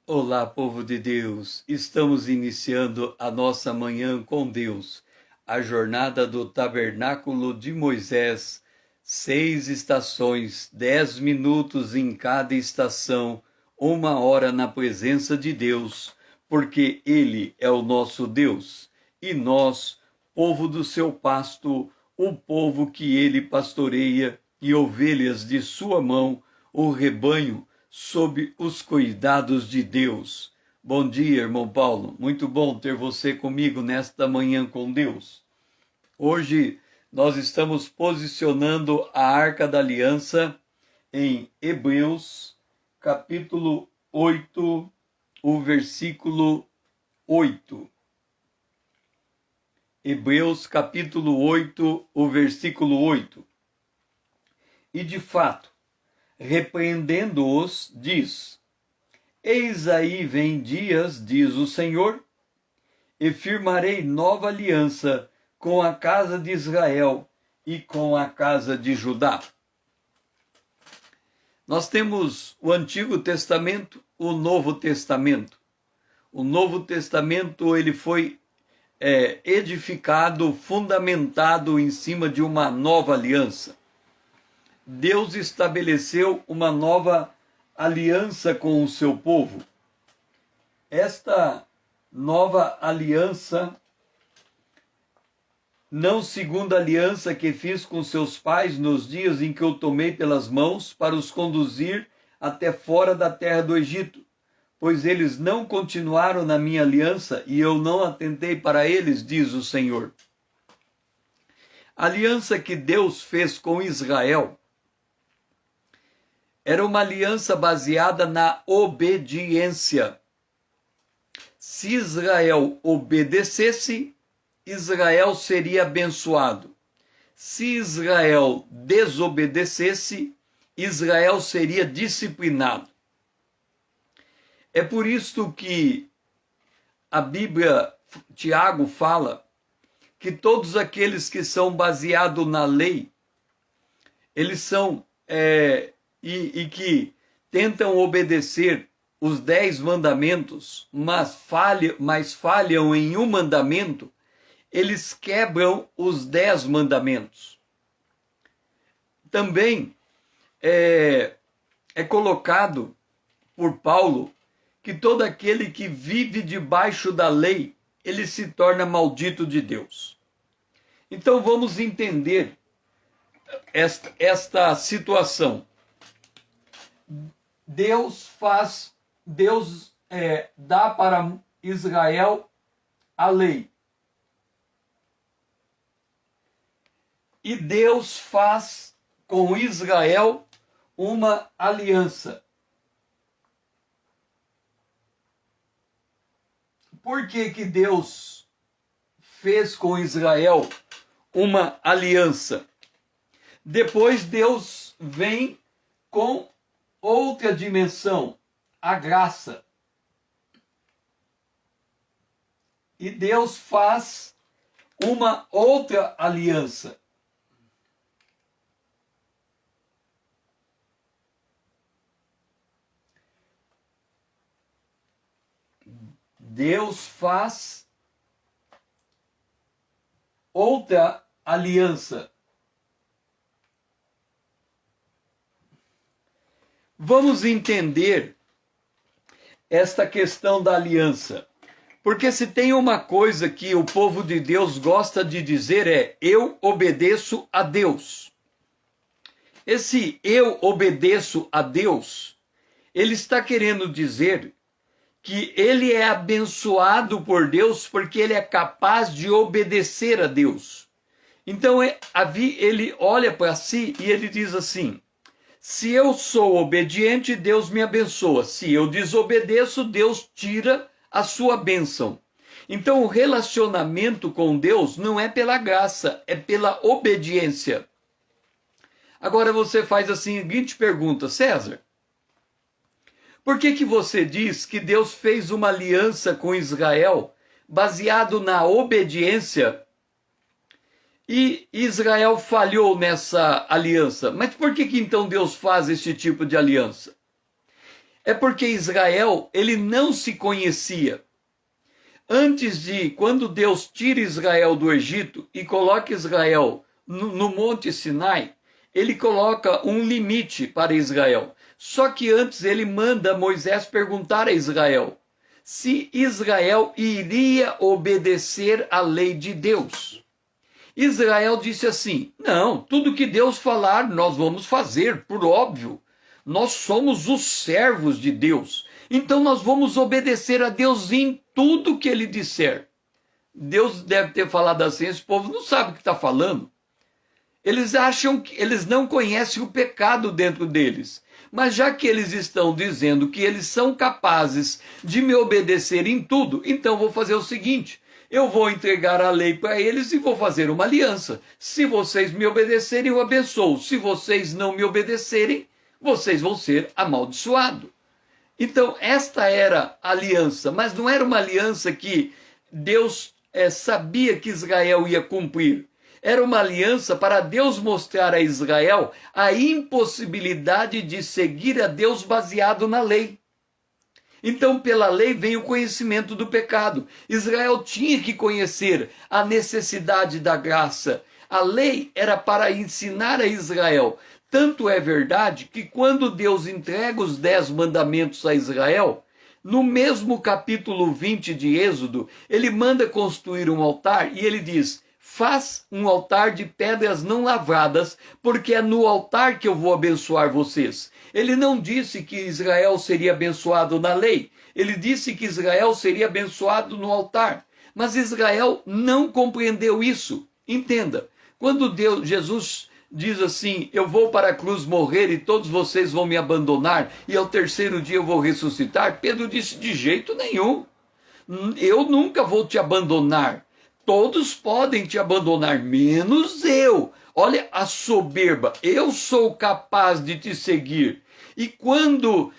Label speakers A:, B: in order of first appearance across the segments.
A: Olá, povo de Deus! Estamos iniciando a nossa manhã com Deus, a jornada do Tabernáculo de Moisés, 6 estações, 10 minutos em cada estação, 1 hora na presença de Deus, porque Ele é o nosso Deus, e nós, povo do seu pasto, o povo que Ele pastoreia, e ovelhas de sua mão, o rebanho, sob os cuidados de Deus. Bom dia, irmão Paulo. Muito bom ter você comigo nesta manhã com Deus. Hoje nós estamos posicionando a Arca da Aliança em Hebreus, capítulo 8, o versículo 8. Hebreus, capítulo 8, o versículo 8. E de fato, repreendendo-os, diz: Eis aí vem dias, diz o Senhor, e firmarei nova aliança com a casa de Israel e com a casa de Judá. Nós temos o Antigo Testamento, o Novo Testamento. O Novo Testamento ele foi edificado, fundamentado em cima de uma nova aliança. Deus estabeleceu uma nova aliança com o seu povo. Esta nova aliança, não segundo a aliança que fiz com seus pais nos dias em que eu tomei pelas mãos para os conduzir até fora da terra do Egito, pois eles não continuaram na minha aliança e eu não atentei para eles, diz o Senhor. A aliança que Deus fez com Israel era uma aliança baseada na obediência. Se Israel obedecesse, Israel seria abençoado. Se Israel desobedecesse, Israel seria disciplinado. É por isso que a Bíblia, Tiago fala que todos aqueles que são baseados na lei, eles são e que tentam obedecer os 10 mandamentos, mas falham em um mandamento, eles quebram os 10 mandamentos. Também é colocado por Paulo que todo aquele que vive debaixo da lei, ele se torna maldito de Deus. Então vamos entender esta situação. Deus dá para Israel a lei. E Deus faz com Israel uma aliança. Por que Deus fez com Israel uma aliança? Depois Deus vem com outra dimensão, a graça. E Deus faz uma outra aliança. Deus faz outra aliança. Vamos entender esta questão da aliança. Porque se tem uma coisa que o povo de Deus gosta de dizer é: eu obedeço a Deus. Esse eu obedeço a Deus, ele está querendo dizer que ele é abençoado por Deus porque ele é capaz de obedecer a Deus. Então ele olha para si e ele diz assim: se eu sou obediente, Deus me abençoa. Se eu desobedeço, Deus tira a sua bênção. Então o relacionamento com Deus não é pela graça, é pela obediência. Agora você faz a seguinte pergunta: César, por que você diz que Deus fez uma aliança com Israel baseado na obediência e Israel falhou nessa aliança? Mas por que então Deus faz esse tipo de aliança? É porque Israel, ele não se conhecia. Quando Deus tira Israel do Egito e coloca Israel no Monte Sinai, ele coloca um limite para Israel. Só que antes ele manda Moisés perguntar a Israel se Israel iria obedecer à lei de Deus. Israel disse assim: não, tudo que Deus falar nós vamos fazer, por óbvio. Nós somos os servos de Deus. Então nós vamos obedecer a Deus em tudo que ele disser. Deus deve ter falado assim: esse povo não sabe o que está falando. Eles acham que eles não conhecem o pecado dentro deles. Mas já que eles estão dizendo que eles são capazes de me obedecer em tudo, então vou fazer o seguinte: eu vou entregar a lei para eles e vou fazer uma aliança. Se vocês me obedecerem, eu abençoo. Se vocês não me obedecerem, vocês vão ser amaldiçoados. Então, esta era a aliança, mas não era uma aliança que Deus sabia que Israel ia cumprir. Era uma aliança para Deus mostrar a Israel a impossibilidade de seguir a Deus baseado na lei. Então, pela lei vem o conhecimento do pecado. Israel tinha que conhecer a necessidade da graça. A lei era para ensinar a Israel. Tanto é verdade que quando Deus entrega os 10 mandamentos a Israel, no mesmo capítulo 20 de Êxodo, ele manda construir um altar e ele diz: faz um altar de pedras não lavradas, porque é no altar que eu vou abençoar vocês. Ele não disse que Israel seria abençoado na lei, ele disse que Israel seria abençoado no altar. Mas Israel não compreendeu isso. Entenda, quando Jesus diz assim: eu vou para a cruz morrer e todos vocês vão me abandonar e ao terceiro dia eu vou ressuscitar, Pedro disse: de jeito nenhum, eu nunca vou te abandonar. Todos podem te abandonar, menos eu. Olha a soberba, eu sou capaz de te seguir. E quando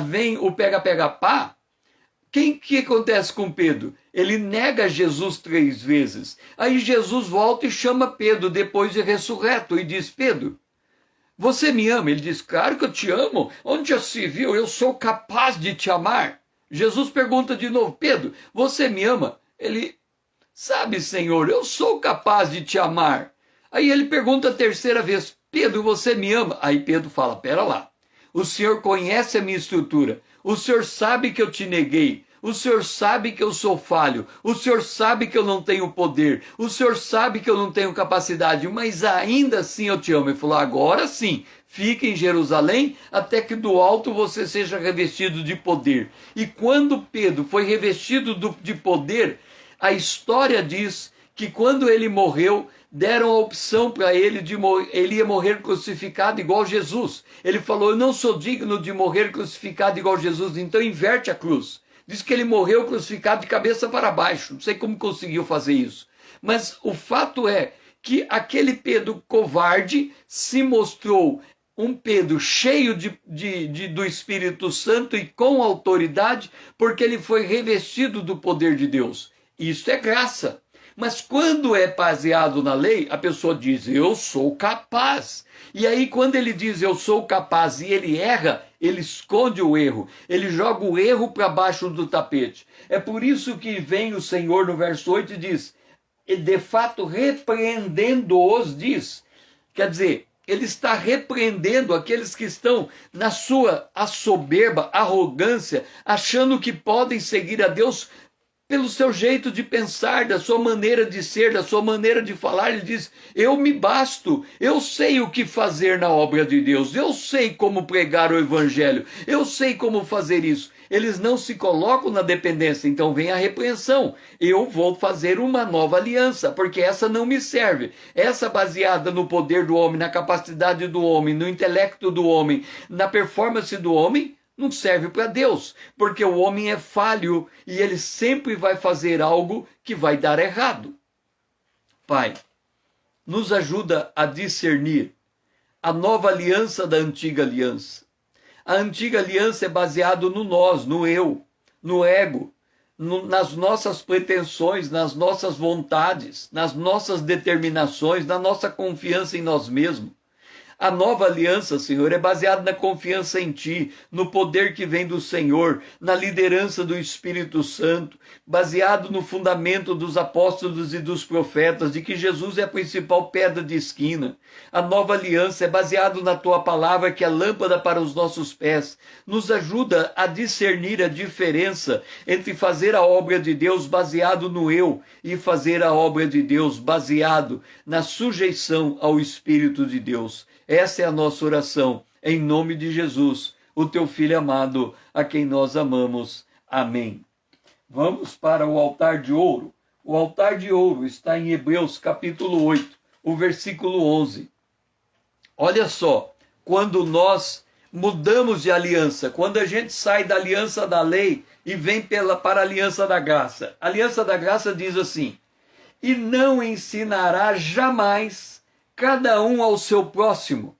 A: vem o pega-pega-pá, que acontece com Pedro? Ele nega Jesus 3 vezes. Aí Jesus volta e chama Pedro depois de ressurreto e diz: Pedro, você me ama? Ele diz: claro que eu te amo. Onde já se viu? Eu sou capaz de te amar. Jesus pergunta de novo: Pedro, você me ama? Ele: sabe, Senhor, eu sou capaz de te amar. Aí ele pergunta a terceira vez: Pedro, você me ama? Aí Pedro fala: pera lá, o Senhor conhece a minha estrutura, o Senhor sabe que eu te neguei, o Senhor sabe que eu sou falho, o Senhor sabe que eu não tenho poder, o Senhor sabe que eu não tenho capacidade, mas ainda assim eu te amo. Ele falou: agora sim, fique em Jerusalém até que do alto você seja revestido de poder. E quando Pedro foi revestido de poder, a história diz que quando ele morreu, deram a opção para ele de ele ia morrer crucificado igual Jesus. Ele falou: eu não sou digno de morrer crucificado igual Jesus, então inverte a cruz. Diz que ele morreu crucificado de cabeça para baixo. Não sei como conseguiu fazer isso. Mas o fato é que aquele Pedro covarde se mostrou um Pedro cheio do Espírito Santo e com autoridade, porque ele foi revestido do poder de Deus. Isso é graça. Mas quando é baseado na lei, a pessoa diz: eu sou capaz. E aí quando ele diz eu sou capaz e ele erra, ele esconde o erro. Ele joga o erro para baixo do tapete. É por isso que vem o Senhor no verso 8 e diz: e de fato repreendendo-os, diz. Quer dizer, ele está repreendendo aqueles que estão na sua soberba, arrogância, achando que podem seguir a Deus pelo seu jeito de pensar, da sua maneira de ser, da sua maneira de falar. Ele diz: eu me basto, eu sei o que fazer na obra de Deus, eu sei como pregar o evangelho, eu sei como fazer isso. Eles não se colocam na dependência, então vem a repreensão: eu vou fazer uma nova aliança, porque essa não me serve. Essa baseada no poder do homem, na capacidade do homem, no intelecto do homem, na performance do homem, não serve para Deus, porque o homem é falho e ele sempre vai fazer algo que vai dar errado. Pai, nos ajuda a discernir a nova aliança da antiga aliança. A antiga aliança é baseada no nós, no eu, no ego, nas nossas pretensões, nas nossas vontades, nas nossas determinações, na nossa confiança em nós mesmos. A nova aliança, Senhor, é baseada na confiança em Ti, no poder que vem do Senhor, na liderança do Espírito Santo, baseado no fundamento dos apóstolos e dos profetas, de que Jesus é a principal pedra de esquina. A nova aliança é baseada na Tua palavra, que é lâmpada para os nossos pés. Nos ajuda a discernir a diferença entre fazer a obra de Deus baseado no eu e fazer a obra de Deus baseado na sujeição ao Espírito de Deus. Essa é a nossa oração, em nome de Jesus, o Teu Filho amado, a quem nós amamos. Amém. Vamos para o altar de ouro. O altar de ouro está em Hebreus capítulo 8, o versículo 11. Olha só, quando nós mudamos de aliança, quando a gente sai da aliança da lei e vem para a aliança da graça. A aliança da graça diz assim: e não ensinará jamais cada um ao seu próximo,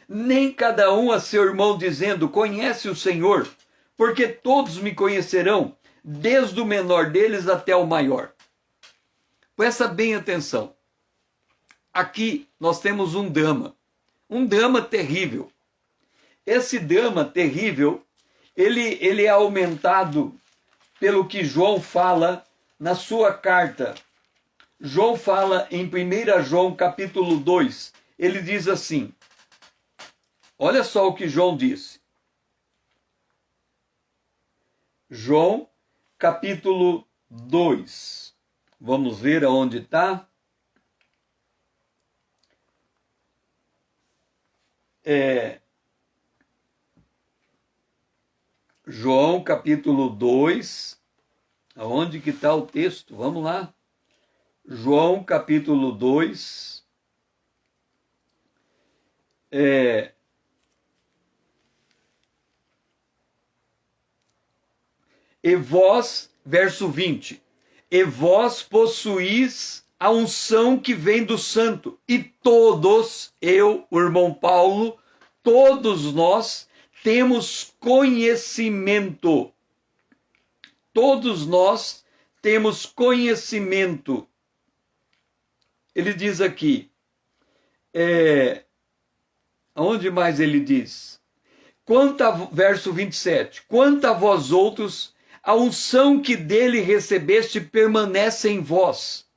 A: nem cada um a seu irmão, dizendo: conhece o Senhor, porque todos me conhecerão, desde o menor deles até o maior. Presta bem atenção. Aqui nós temos um drama terrível. Esse drama terrível, ele é aumentado pelo que João fala na sua carta. João fala em 1 João capítulo 2, ele diz assim, olha só o que João disse. João capítulo 2, vamos ver aonde está. João capítulo 2, aonde que está o texto? Vamos lá. João capítulo 2, e vós, verso 20, e vós possuís a unção que vem do santo, e todos, eu, o irmão Paulo, todos nós temos conhecimento. Todos nós temos conhecimento. Ele diz aqui, aonde mais ele diz? Verso 27, quanto a vós outros, a unção que dele recebeste permanece em vós,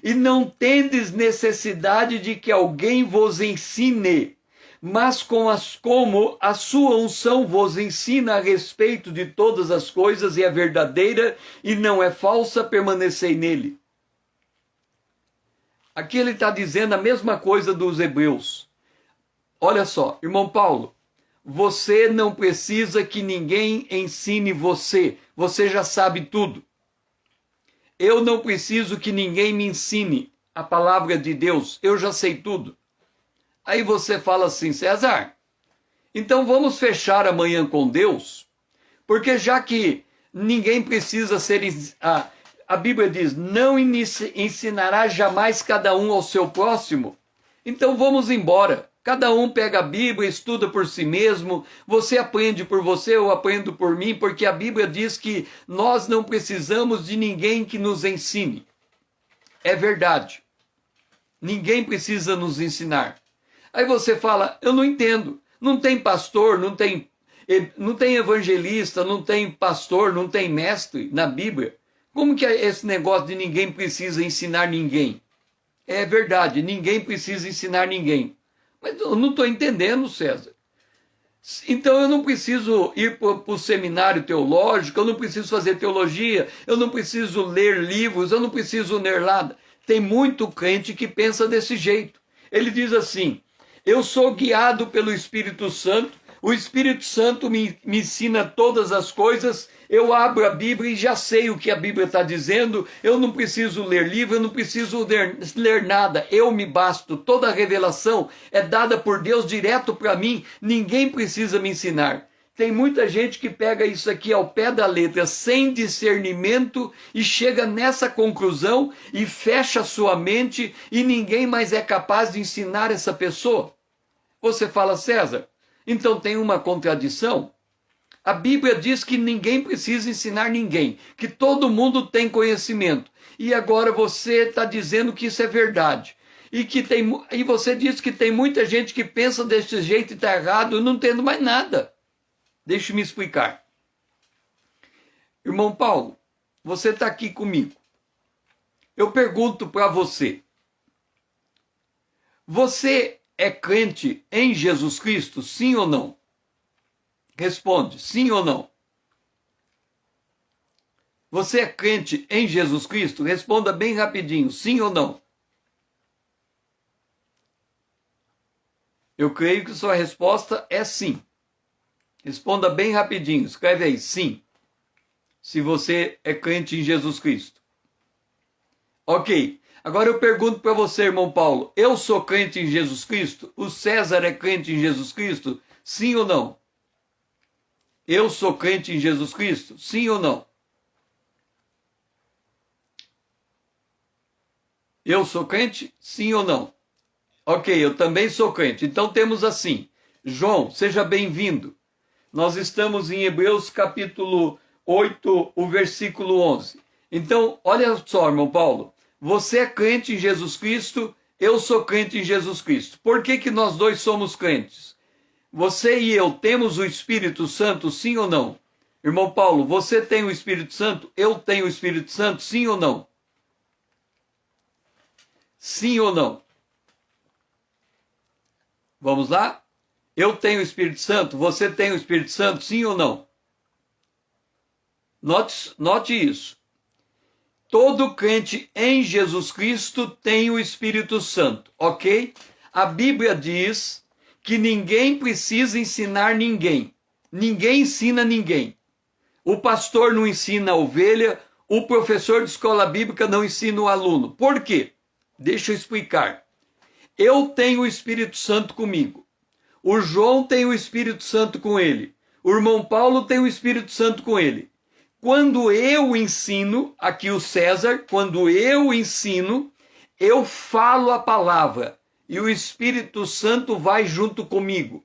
A: e não tendes necessidade de que alguém vos ensine, mas como a sua unção vos ensina a respeito de todas as coisas e é verdadeira e não é falsa, permanecei nele. Aqui ele está dizendo a mesma coisa dos hebreus. Olha só, irmão Paulo, você não precisa que ninguém ensine você, você já sabe tudo. Eu não preciso que ninguém me ensine a palavra de Deus, eu já sei tudo. Aí você fala assim, César, então vamos fechar amanhã com Deus, porque já que ninguém precisa ser... A Bíblia diz, não ensinará jamais cada um ao seu próximo. Então vamos embora. Cada um pega a Bíblia, estuda por si mesmo. Você aprende por você, eu aprendo por mim, porque a Bíblia diz que nós não precisamos de ninguém que nos ensine. É verdade. Ninguém precisa nos ensinar. Aí você fala, eu não entendo. Não tem pastor, não tem evangelista, não tem pastor, não tem mestre na Bíblia. Como que é esse negócio de ninguém precisa ensinar ninguém? É verdade, ninguém precisa ensinar ninguém. Mas eu não estou entendendo, César. Então eu não preciso ir para o seminário teológico, eu não preciso fazer teologia, eu não preciso ler livros, eu não preciso ler nada. Tem muito crente que pensa desse jeito. Ele diz assim, eu sou guiado pelo Espírito Santo, o Espírito Santo me ensina todas as coisas, eu abro a Bíblia e já sei o que a Bíblia está dizendo, eu não preciso ler livro, eu não preciso ler nada, eu me basto, toda a revelação é dada por Deus direto para mim, ninguém precisa me ensinar. Tem muita gente que pega isso aqui ao pé da letra, sem discernimento, e chega nessa conclusão e fecha sua mente e ninguém mais é capaz de ensinar essa pessoa. Você fala, César, então tem uma contradição? A Bíblia diz que ninguém precisa ensinar ninguém, que todo mundo tem conhecimento. E agora você está dizendo que isso é verdade. E você diz que tem muita gente que pensa desse jeito e está errado, eu não entendo mais nada. Deixe-me explicar. Irmão Paulo, você está aqui comigo. Eu pergunto para você. Você é crente em Jesus Cristo, sim ou não? Responde, sim ou não? Você é crente em Jesus Cristo? Responda bem rapidinho, sim ou não? Eu creio que sua resposta é sim. Responda bem rapidinho, escreve aí, sim. Se você é crente em Jesus Cristo. Ok, agora eu pergunto para você, irmão Paulo, eu sou crente em Jesus Cristo? O César é crente em Jesus Cristo? Sim ou não? Eu sou crente em Jesus Cristo? Sim ou não? Eu sou crente? Sim ou não? Ok, eu também sou crente. Então temos assim. João, seja bem-vindo. Nós estamos em Hebreus capítulo 8, o versículo 11. Então, olha só, irmão Paulo. Você é crente em Jesus Cristo, eu sou crente em Jesus Cristo. Por que nós dois somos crentes? Você e eu temos o Espírito Santo, sim ou não? Irmão Paulo, você tem o Espírito Santo, eu tenho o Espírito Santo, sim ou não? Sim ou não? Vamos lá? Eu tenho o Espírito Santo, você tem o Espírito Santo, sim ou não? Note isso. Todo crente em Jesus Cristo tem o Espírito Santo, ok? A Bíblia diz que ninguém precisa ensinar ninguém. Ninguém ensina ninguém. O pastor não ensina a ovelha, o professor de escola bíblica não ensina o aluno. Por quê? Deixa eu explicar. Eu tenho o Espírito Santo comigo. O João tem o Espírito Santo com ele. O irmão Paulo tem o Espírito Santo com ele. Quando eu ensino, aqui o César, quando eu ensino, eu falo a palavra e o Espírito Santo vai junto comigo.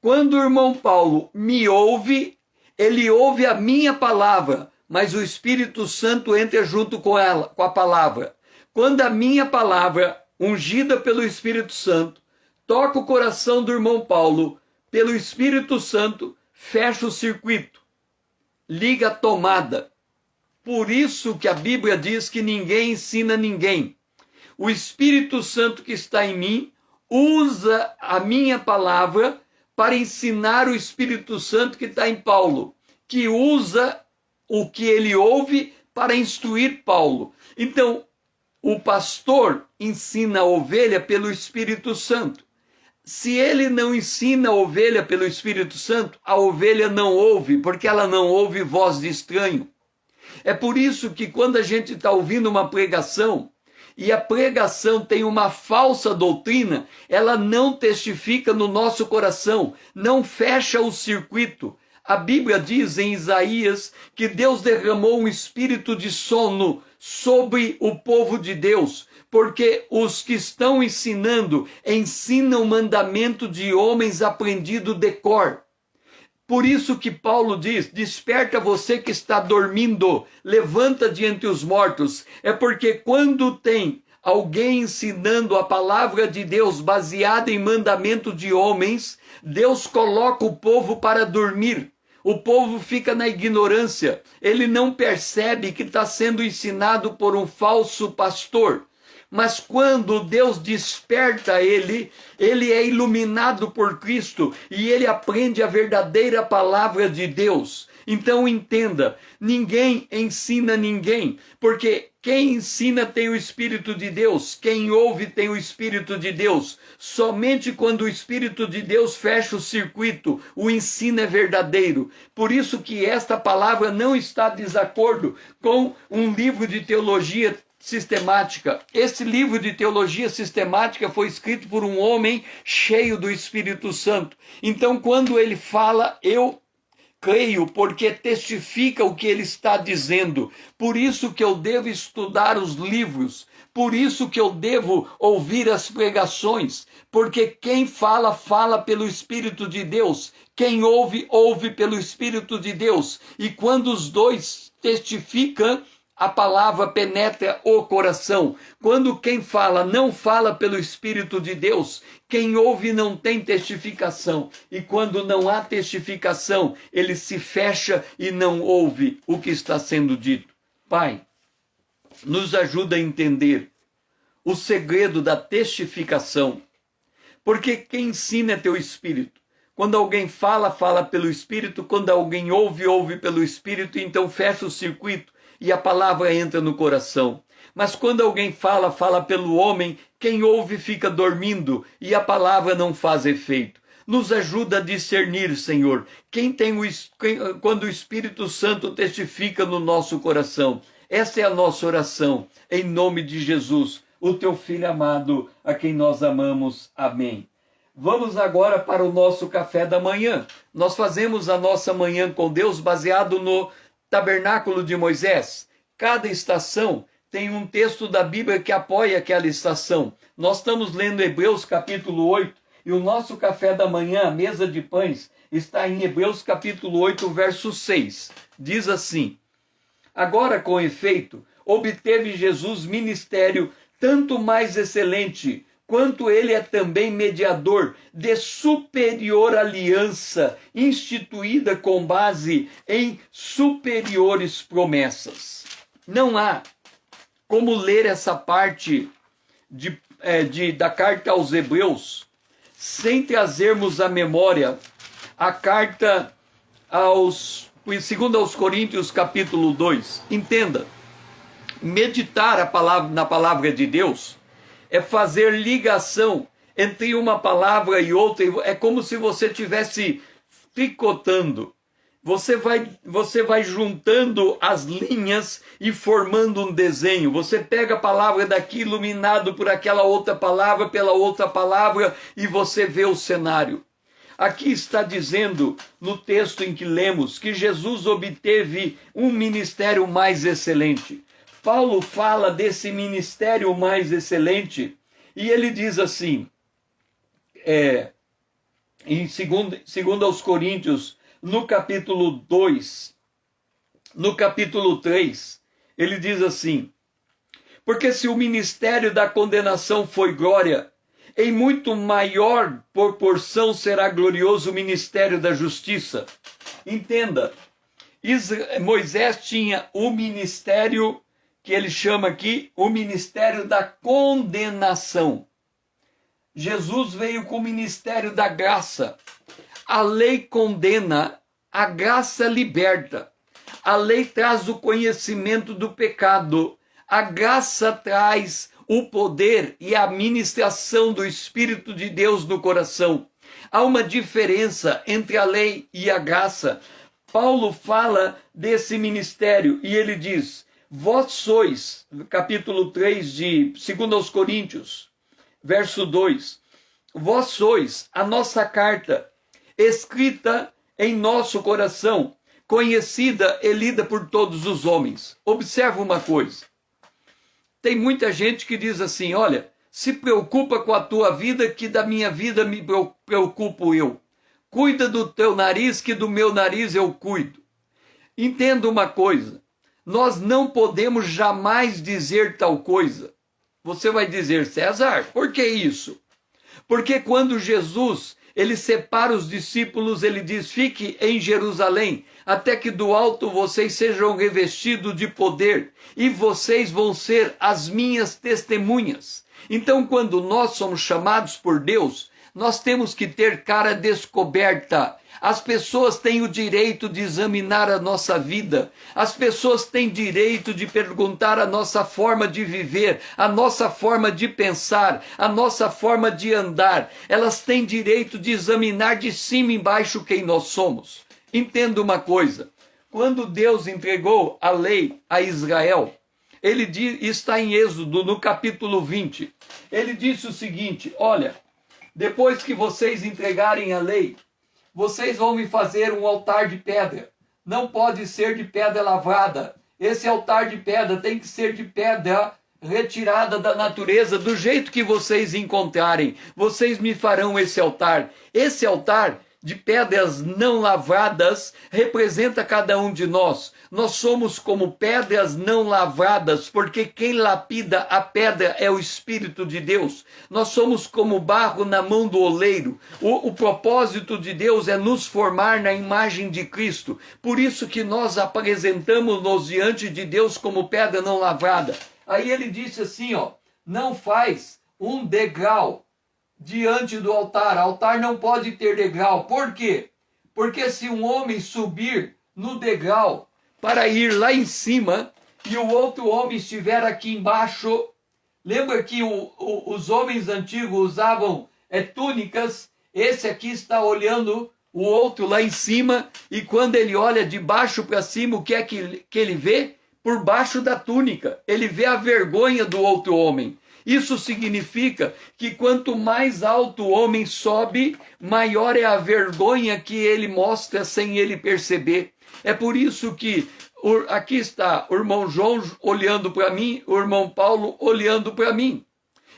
A: Quando o irmão Paulo me ouve, ele ouve a minha palavra, mas o Espírito Santo entra junto com ela, com a palavra. Quando a minha palavra, ungida pelo Espírito Santo, toca o coração do irmão Paulo, pelo Espírito Santo, fecha o circuito, liga a tomada. Por isso que a Bíblia diz que ninguém ensina ninguém. O Espírito Santo que está em mim usa a minha palavra para ensinar o Espírito Santo que está em Paulo, que usa o que ele ouve para instruir Paulo. Então, o pastor ensina a ovelha pelo Espírito Santo. Se ele não ensina a ovelha pelo Espírito Santo, a ovelha não ouve, porque ela não ouve voz de estranho. É por isso que quando a gente está ouvindo uma pregação, e a pregação tem uma falsa doutrina, ela não testifica no nosso coração, não fecha o circuito. A Bíblia diz em Isaías que Deus derramou um espírito de sono sobre o povo de Deus, porque os que estão ensinando, ensinam o mandamento de homens aprendido de cor. Por isso que Paulo diz, desperta você que está dormindo, levanta de entre os mortos. É porque quando tem alguém ensinando a palavra de Deus baseada em mandamento de homens, Deus coloca o povo para dormir. O povo fica na ignorância, ele não percebe que está sendo ensinado por um falso pastor. Mas quando Deus desperta ele é iluminado por Cristo e ele aprende a verdadeira palavra de Deus. Então entenda, ninguém ensina ninguém, porque quem ensina tem o Espírito de Deus, quem ouve tem o Espírito de Deus. Somente quando o Espírito de Deus fecha o circuito, o ensino é verdadeiro. Por isso que esta palavra não está em desacordo com um livro de teologia sistemática. Esse livro de teologia sistemática foi escrito por um homem cheio do Espírito Santo. Então, quando ele fala, eu creio, porque testifica o que ele está dizendo. Por isso que eu devo estudar os livros. Por isso que eu devo ouvir as pregações. Porque quem fala, fala pelo Espírito de Deus. Quem ouve, ouve pelo Espírito de Deus. E quando os dois testificam, a palavra penetra o coração. Quando quem fala não fala pelo Espírito de Deus, quem ouve não tem testificação. E quando não há testificação, ele se fecha e não ouve o que está sendo dito. Pai, nos ajuda a entender o segredo da testificação. Porque quem ensina é teu Espírito. Quando alguém fala, fala pelo Espírito. Quando alguém ouve, ouve pelo Espírito. Então fecha o circuito e a palavra entra no coração. Mas quando alguém fala, fala pelo homem. Quem ouve fica dormindo e a palavra não faz efeito. Nos ajuda a discernir, Senhor, quando o Espírito Santo testifica no nosso coração. Essa é a nossa oração, em nome de Jesus, o teu Filho amado, a quem nós amamos. Amém. Vamos agora para o nosso café da manhã. Nós fazemos a nossa manhã com Deus baseado no tabernáculo de Moisés. Cada estação tem um texto da Bíblia que apoia aquela estação. Nós estamos lendo Hebreus capítulo 8 e o nosso café da manhã, a mesa de pães, está em Hebreus capítulo 8, verso 6. Diz assim: agora, com efeito, obteve Jesus ministério tanto mais excelente, quanto ele é também mediador de superior aliança, instituída com base em superiores promessas. Não há como ler essa parte da carta aos Hebreus sem trazermos à memória a carta segundo aos Coríntios capítulo 2. Entenda, meditar na palavra de Deus é fazer ligação entre uma palavra e outra. É como se você estivesse tricotando. Você vai juntando as linhas e formando um desenho. Você pega a palavra daqui, iluminado por aquela outra palavra, pela outra palavra, e você vê o cenário. Aqui está dizendo, no texto em que lemos, que Jesus obteve um ministério mais excelente. Paulo fala desse ministério mais excelente, e ele diz assim, em 2 aos Coríntios, no capítulo 2, no capítulo 3, ele diz assim: porque se o ministério da condenação foi glória, em muito maior proporção será glorioso o ministério da justiça. Entenda, Moisés tinha o ministério que ele chama aqui o ministério da condenação. Jesus veio com o ministério da graça. A lei condena, a graça liberta. A lei traz o conhecimento do pecado. A graça traz o poder e a ministração do Espírito de Deus no coração. Há uma diferença entre a lei e a graça. Paulo fala desse ministério e ele diz: vós sois, capítulo 3 de 2 aos Coríntios, verso 2, vós sois a nossa carta, escrita em nosso coração, conhecida e lida por todos os homens. Observa uma coisa. Tem muita gente que diz assim: olha, se preocupa com a tua vida, que da minha vida me preocupo eu. Cuida do teu nariz, que do meu nariz eu cuido. Entenda uma coisa, nós não podemos jamais dizer tal coisa. Você vai dizer: César, por que isso? Porque quando Jesus, ele separa os discípulos, ele diz: fique em Jerusalém, até que do alto vocês sejam revestidos de poder, e vocês vão ser as minhas testemunhas. Então, quando nós somos chamados por Deus, nós temos que ter cara descoberta. As pessoas têm o direito de examinar a nossa vida. As pessoas têm direito de perguntar a nossa forma de viver, a nossa forma de pensar, a nossa forma de andar. Elas têm direito de examinar de cima e embaixo quem nós somos. Entenda uma coisa. Quando Deus entregou a lei a Israel, ele está em Êxodo, no capítulo 20. Ele disse o seguinte: olha, depois que vocês entregarem a lei, vocês vão me fazer um altar de pedra. Não pode ser de pedra lavrada. Esse altar de pedra tem que ser de pedra retirada da natureza, do jeito que vocês encontrarem. Vocês me farão esse altar. Esse altar de pedras não lavradas representa cada um de nós. Nós somos como pedras não lavradas, porque quem lapida a pedra é o Espírito de Deus. Nós somos como barro na mão do oleiro. O propósito de Deus é nos formar na imagem de Cristo. Por isso que nós apresentamos-nos diante de Deus como pedra não lavrada. Aí ele disse assim, ó, não faz um degrau diante do altar. Altar não pode ter degrau. Por quê? Porque se um homem subir no degrau para ir lá em cima e o outro homem estiver aqui embaixo, lembra que os homens antigos usavam túnicas, esse aqui está olhando o outro lá em cima, e quando ele olha de baixo para cima, o que é que ele vê? Por baixo da túnica, ele vê a vergonha do outro homem. Isso significa que quanto mais alto o homem sobe, maior é a vergonha que ele mostra sem ele perceber. É por isso que aqui está o irmão João olhando para mim, o irmão Paulo olhando para mim.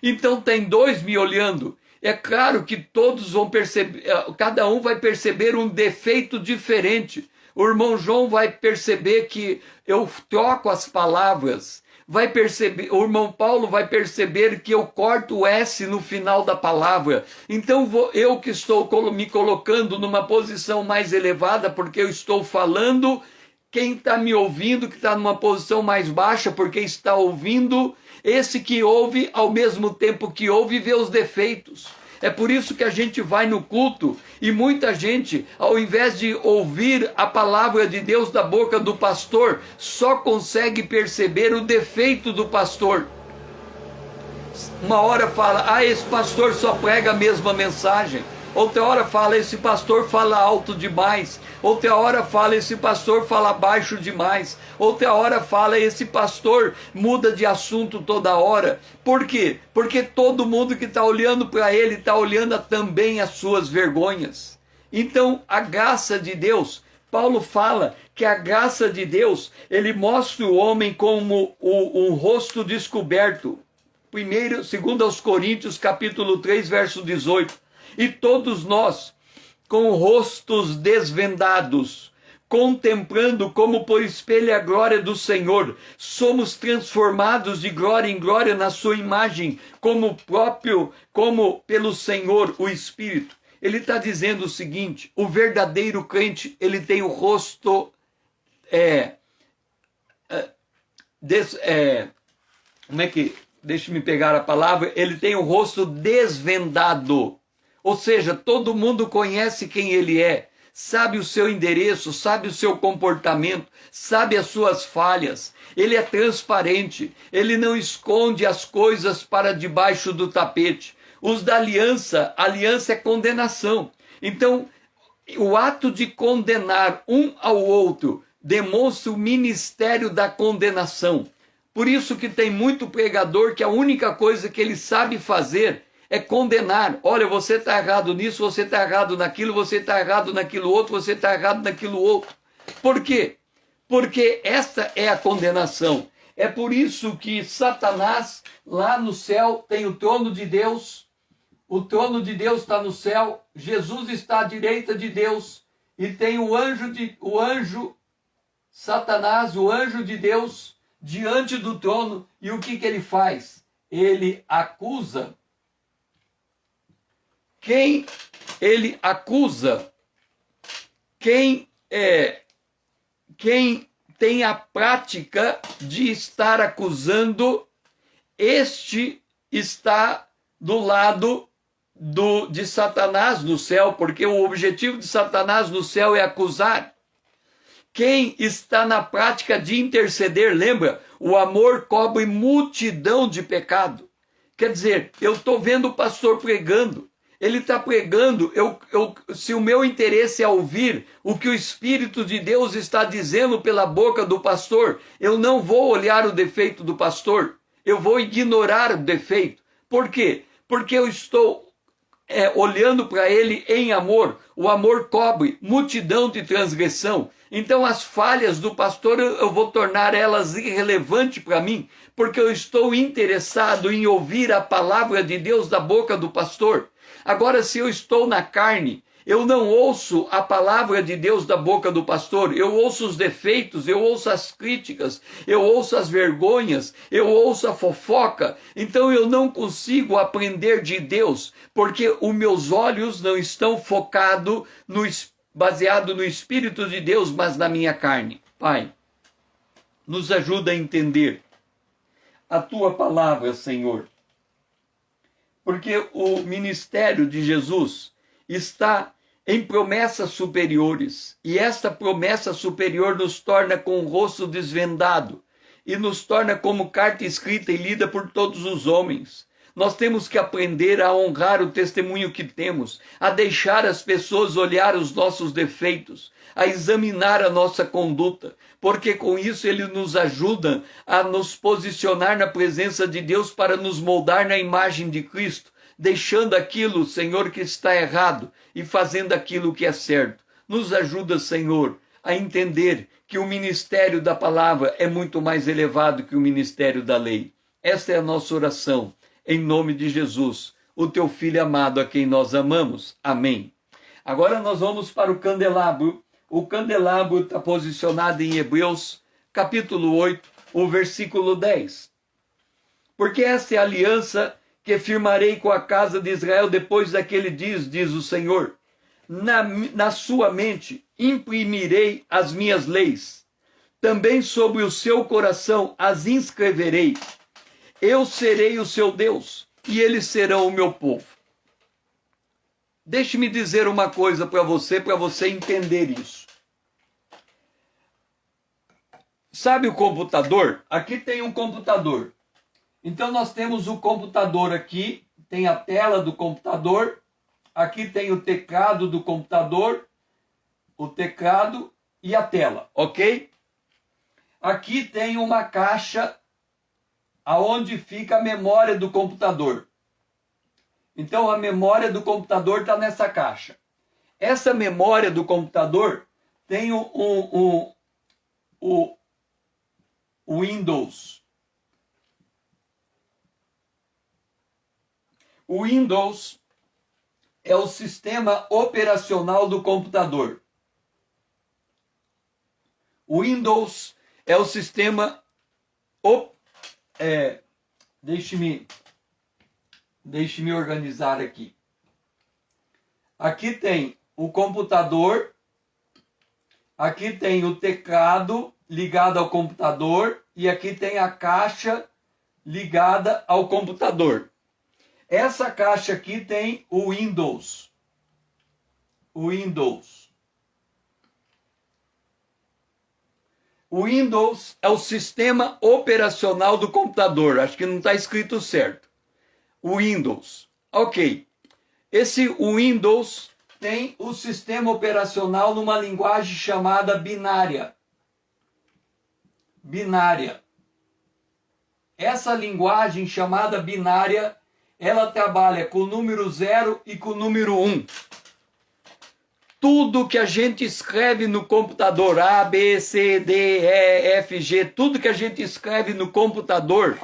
A: Então tem dois me olhando. É claro que todos vão perceber, cada um vai perceber um defeito diferente. O irmão João vai perceber que eu troco as palavras. Vai perceber, o irmão Paulo vai perceber que eu corto o S no final da palavra. Então eu que estou me colocando numa posição mais elevada, porque eu estou falando, quem está me ouvindo, que está numa posição mais baixa, porque está ouvindo, esse que ouve, ao mesmo tempo que ouve, vê os defeitos. É por isso que a gente vai no culto e muita gente, ao invés de ouvir a palavra de Deus da boca do pastor, só consegue perceber o defeito do pastor. Uma hora fala, esse pastor só prega a mesma mensagem. Outra hora fala, esse pastor fala alto demais. Outra hora fala, esse pastor fala baixo demais. Outra hora fala, esse pastor muda de assunto toda hora. Por quê? Porque todo mundo que está olhando para ele está olhando também as suas vergonhas. Então, a graça de Deus, Paulo fala que a graça de Deus, ele mostra o homem como um rosto descoberto. Segundo aos Coríntios, capítulo 3, verso 18. E todos nós, com rostos desvendados, contemplando como por espelho a glória do Senhor, somos transformados de glória em glória na sua imagem, como pelo Senhor, o Espírito. Ele está dizendo o seguinte, o verdadeiro crente, ele tem o rosto, deixa-me pegar a palavra, ele tem o rosto desvendado. Ou seja, todo mundo conhece quem ele é, sabe o seu endereço, sabe o seu comportamento, sabe as suas falhas. Ele é transparente, ele não esconde as coisas para debaixo do tapete. Os da aliança é condenação. Então, o ato de condenar um ao outro demonstra o ministério da condenação. Por isso que tem muito pregador que a única coisa que ele sabe fazer é condenar. Olha, você está errado nisso, você está errado naquilo, você está errado naquilo outro, você está errado naquilo outro. Por quê? Porque esta é a condenação. É por isso que Satanás, lá no céu, tem o trono de Deus. O trono de Deus está no céu. Jesus está à direita de Deus. E tem Satanás, o anjo de Deus, diante do trono. E o que ele faz? Ele acusa. Quem ele acusa, quem tem a prática de estar acusando, este está do lado de Satanás no céu, porque o objetivo de Satanás no céu é acusar. Quem está na prática de interceder, lembra? O amor cobre multidão de pecado. Quer dizer, eu estou vendo o pastor pregando. Ele está pregando, se o meu interesse é ouvir o que o Espírito de Deus está dizendo pela boca do pastor, eu não vou olhar o defeito do pastor, eu vou ignorar o defeito. Por quê? Porque eu estou olhando para ele em amor. O amor cobre multidão de transgressão. Então as falhas do pastor eu vou tornar elas irrelevantes para mim, porque eu estou interessado em ouvir a palavra de Deus da boca do pastor. Agora, se eu estou na carne, Eu não ouço a palavra de Deus da boca do pastor, eu ouço os defeitos, eu ouço as críticas, eu ouço as vergonhas, eu ouço a fofoca. Então eu não consigo aprender de Deus, porque os meus olhos não estão focados, baseado no Espírito de Deus, mas na minha carne. Pai, nos ajuda a entender a tua palavra, Senhor. Porque o ministério de Jesus está em promessas superiores. E esta promessa superior nos torna com o rosto desvendado e nos torna como carta escrita e lida por todos os homens. Nós temos que aprender a honrar o testemunho que temos, a deixar as pessoas olhar os nossos defeitos, a examinar a nossa conduta, porque com isso ele nos ajuda a nos posicionar na presença de Deus para nos moldar na imagem de Cristo, deixando aquilo, Senhor, que está errado e fazendo aquilo que é certo. Nos ajuda, Senhor, a entender que o ministério da palavra é muito mais elevado que o ministério da lei. Esta é a nossa oração, em nome de Jesus, o teu Filho amado a quem nós amamos. Amém. Agora nós vamos para o candelabro. O candelabro está posicionado em Hebreus, capítulo 8, o versículo 10. Porque esta é a aliança que firmarei com a casa de Israel depois daquele dia, diz o Senhor. Na sua mente imprimirei as minhas leis. Também sobre o seu coração as inscreverei. Eu serei o seu Deus e eles serão o meu povo. Deixe-me dizer uma coisa para você entender isso. Sabe o computador? Aqui tem um computador. Então nós temos o computador aqui, tem a tela do computador, aqui tem o teclado do computador, o teclado e a tela, ok? Aqui tem uma caixa aonde fica a memória do computador. Então a memória do computador está nessa caixa. Essa memória do computador tem o Windows. O Windows é o sistema operacional do computador. O Windows é o sistema... Deixe-me organizar aqui. Aqui tem o computador, aqui tem o teclado ligado ao computador e aqui tem a caixa ligada ao computador. Essa caixa aqui tem o Windows. O Windows é o sistema operacional do computador. Acho que não está escrito certo. O Windows. Ok. Esse Windows tem o sistema operacional numa linguagem chamada binária. Binária. Essa linguagem chamada binária, ela trabalha com o número 0 e com o número 1. Tudo que a gente escreve no computador, A, B, C, D, E, F, G, tudo que a gente escreve no computador,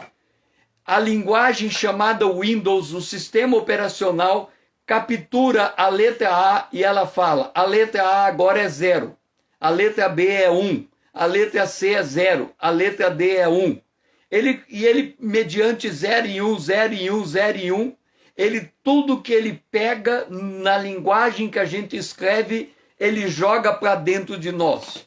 A: a linguagem chamada Windows, o sistema operacional, captura a letra A e ela fala, a letra A agora é 0, a letra B é 1, a letra C é 0, a letra D é 1. Ele, mediante 0 em 1, 0 em 1, 0 em 1, tudo que ele pega na linguagem que a gente escreve, ele joga para dentro de nós.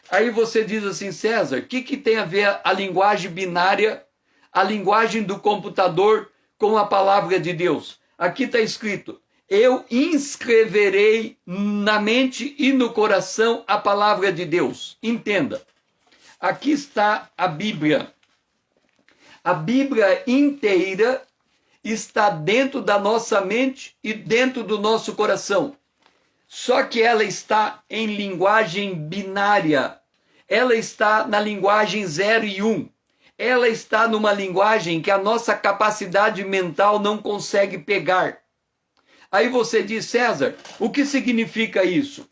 A: Aí você diz assim, César, o que tem a ver a linguagem binária, a linguagem do computador com a palavra de Deus? Aqui está escrito, eu inscreverei na mente e no coração a palavra de Deus. Entenda, aqui está a Bíblia. A Bíblia inteira está dentro da nossa mente e dentro do nosso coração. Só que ela está em linguagem binária. Ela está na linguagem 0 e 1. Ela está numa linguagem que a nossa capacidade mental não consegue pegar. Aí você diz, César, o que significa isso?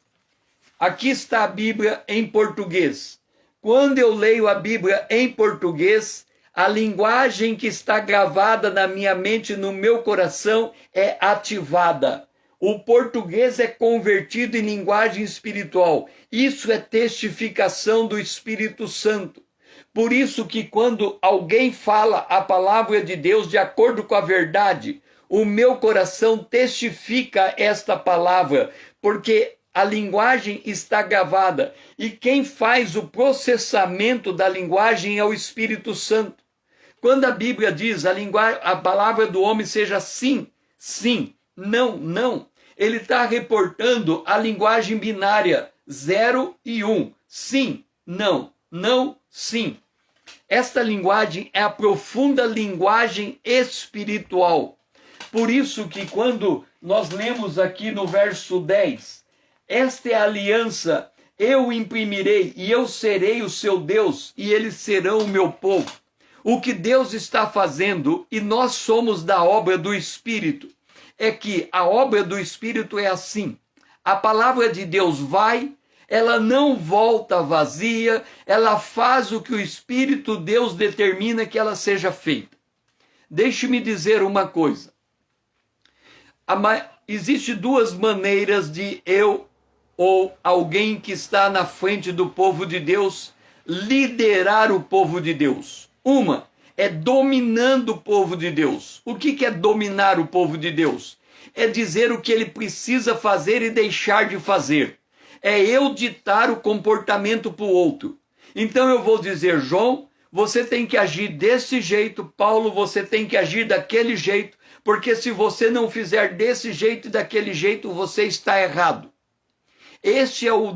A: Aqui está a Bíblia em português. Quando eu leio a Bíblia em português, a linguagem que está gravada na minha mente, no meu coração, é ativada. O português é convertido em linguagem espiritual. Isso é testificação do Espírito Santo. Por isso que quando alguém fala a palavra de Deus de acordo com a verdade, o meu coração testifica esta palavra, porque a linguagem está gravada. E quem faz o processamento da linguagem é o Espírito Santo. Quando a Bíblia diz a palavra do homem seja sim, sim, não, não, ele está reportando a linguagem binária 0 e 1. Sim, não, não, sim. Esta linguagem é a profunda linguagem espiritual. Por isso que quando nós lemos aqui no verso 10, esta é a aliança, eu imprimirei e eu serei o seu Deus e eles serão o meu povo. O que Deus está fazendo, e nós somos da obra do Espírito, é que a obra do Espírito é assim. A palavra de Deus vai, ela não volta vazia, ela faz o que o Espírito Deus determina que ela seja feita. Deixe-me dizer uma coisa. Existem duas maneiras de eu ou alguém que está na frente do povo de Deus liderar o povo de Deus. Uma é dominando o povo de Deus. O que é dominar o povo de Deus? É dizer o que ele precisa fazer e deixar de fazer. É eu ditar o comportamento para o outro. Então eu vou dizer, João, você tem que agir desse jeito, Paulo, você tem que agir daquele jeito, porque se você não fizer desse jeito e daquele jeito, você está errado. Este é o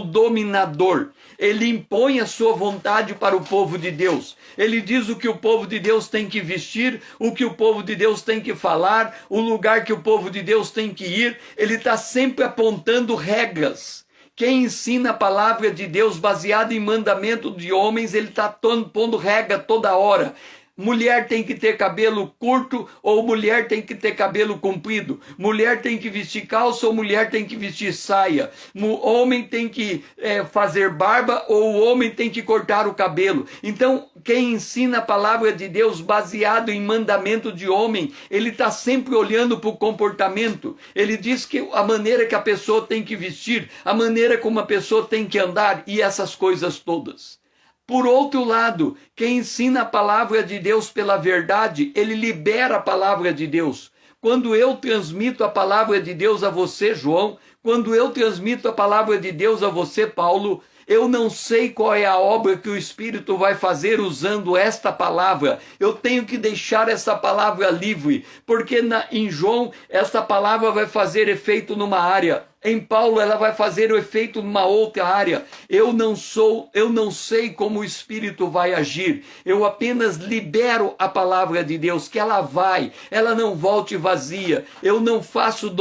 A: dominador. Ele impõe a sua vontade para o povo de Deus. Ele diz o que o povo de Deus tem que vestir, o que o povo de Deus tem que falar, o lugar que o povo de Deus tem que ir. Ele está sempre apontando regras. Quem ensina a palavra de Deus baseada em mandamento de homens, ele está pondo regra toda hora. Mulher tem que ter cabelo curto ou mulher tem que ter cabelo comprido. Mulher tem que vestir calça ou mulher tem que vestir saia. Homem tem que fazer barba ou o homem tem que cortar o cabelo. Então, quem ensina a palavra de Deus baseado em mandamento de homem, ele está sempre olhando para o comportamento. Ele diz que a maneira que a pessoa tem que vestir, a maneira como a pessoa tem que andar e essas coisas todas. Por outro lado, quem ensina a palavra de Deus pela verdade, ele libera a palavra de Deus. Quando eu transmito a palavra de Deus a você, João, quando eu transmito a palavra de Deus a você, Paulo, eu não sei qual é a obra que o Espírito vai fazer usando esta palavra. Eu tenho que deixar essa palavra livre, porque em João, essa palavra vai fazer efeito numa área. Em Paulo, ela vai fazer o efeito numa outra área. Eu não sei como o Espírito vai agir. Eu apenas libero a palavra de Deus, que ela não volte vazia. Eu não faço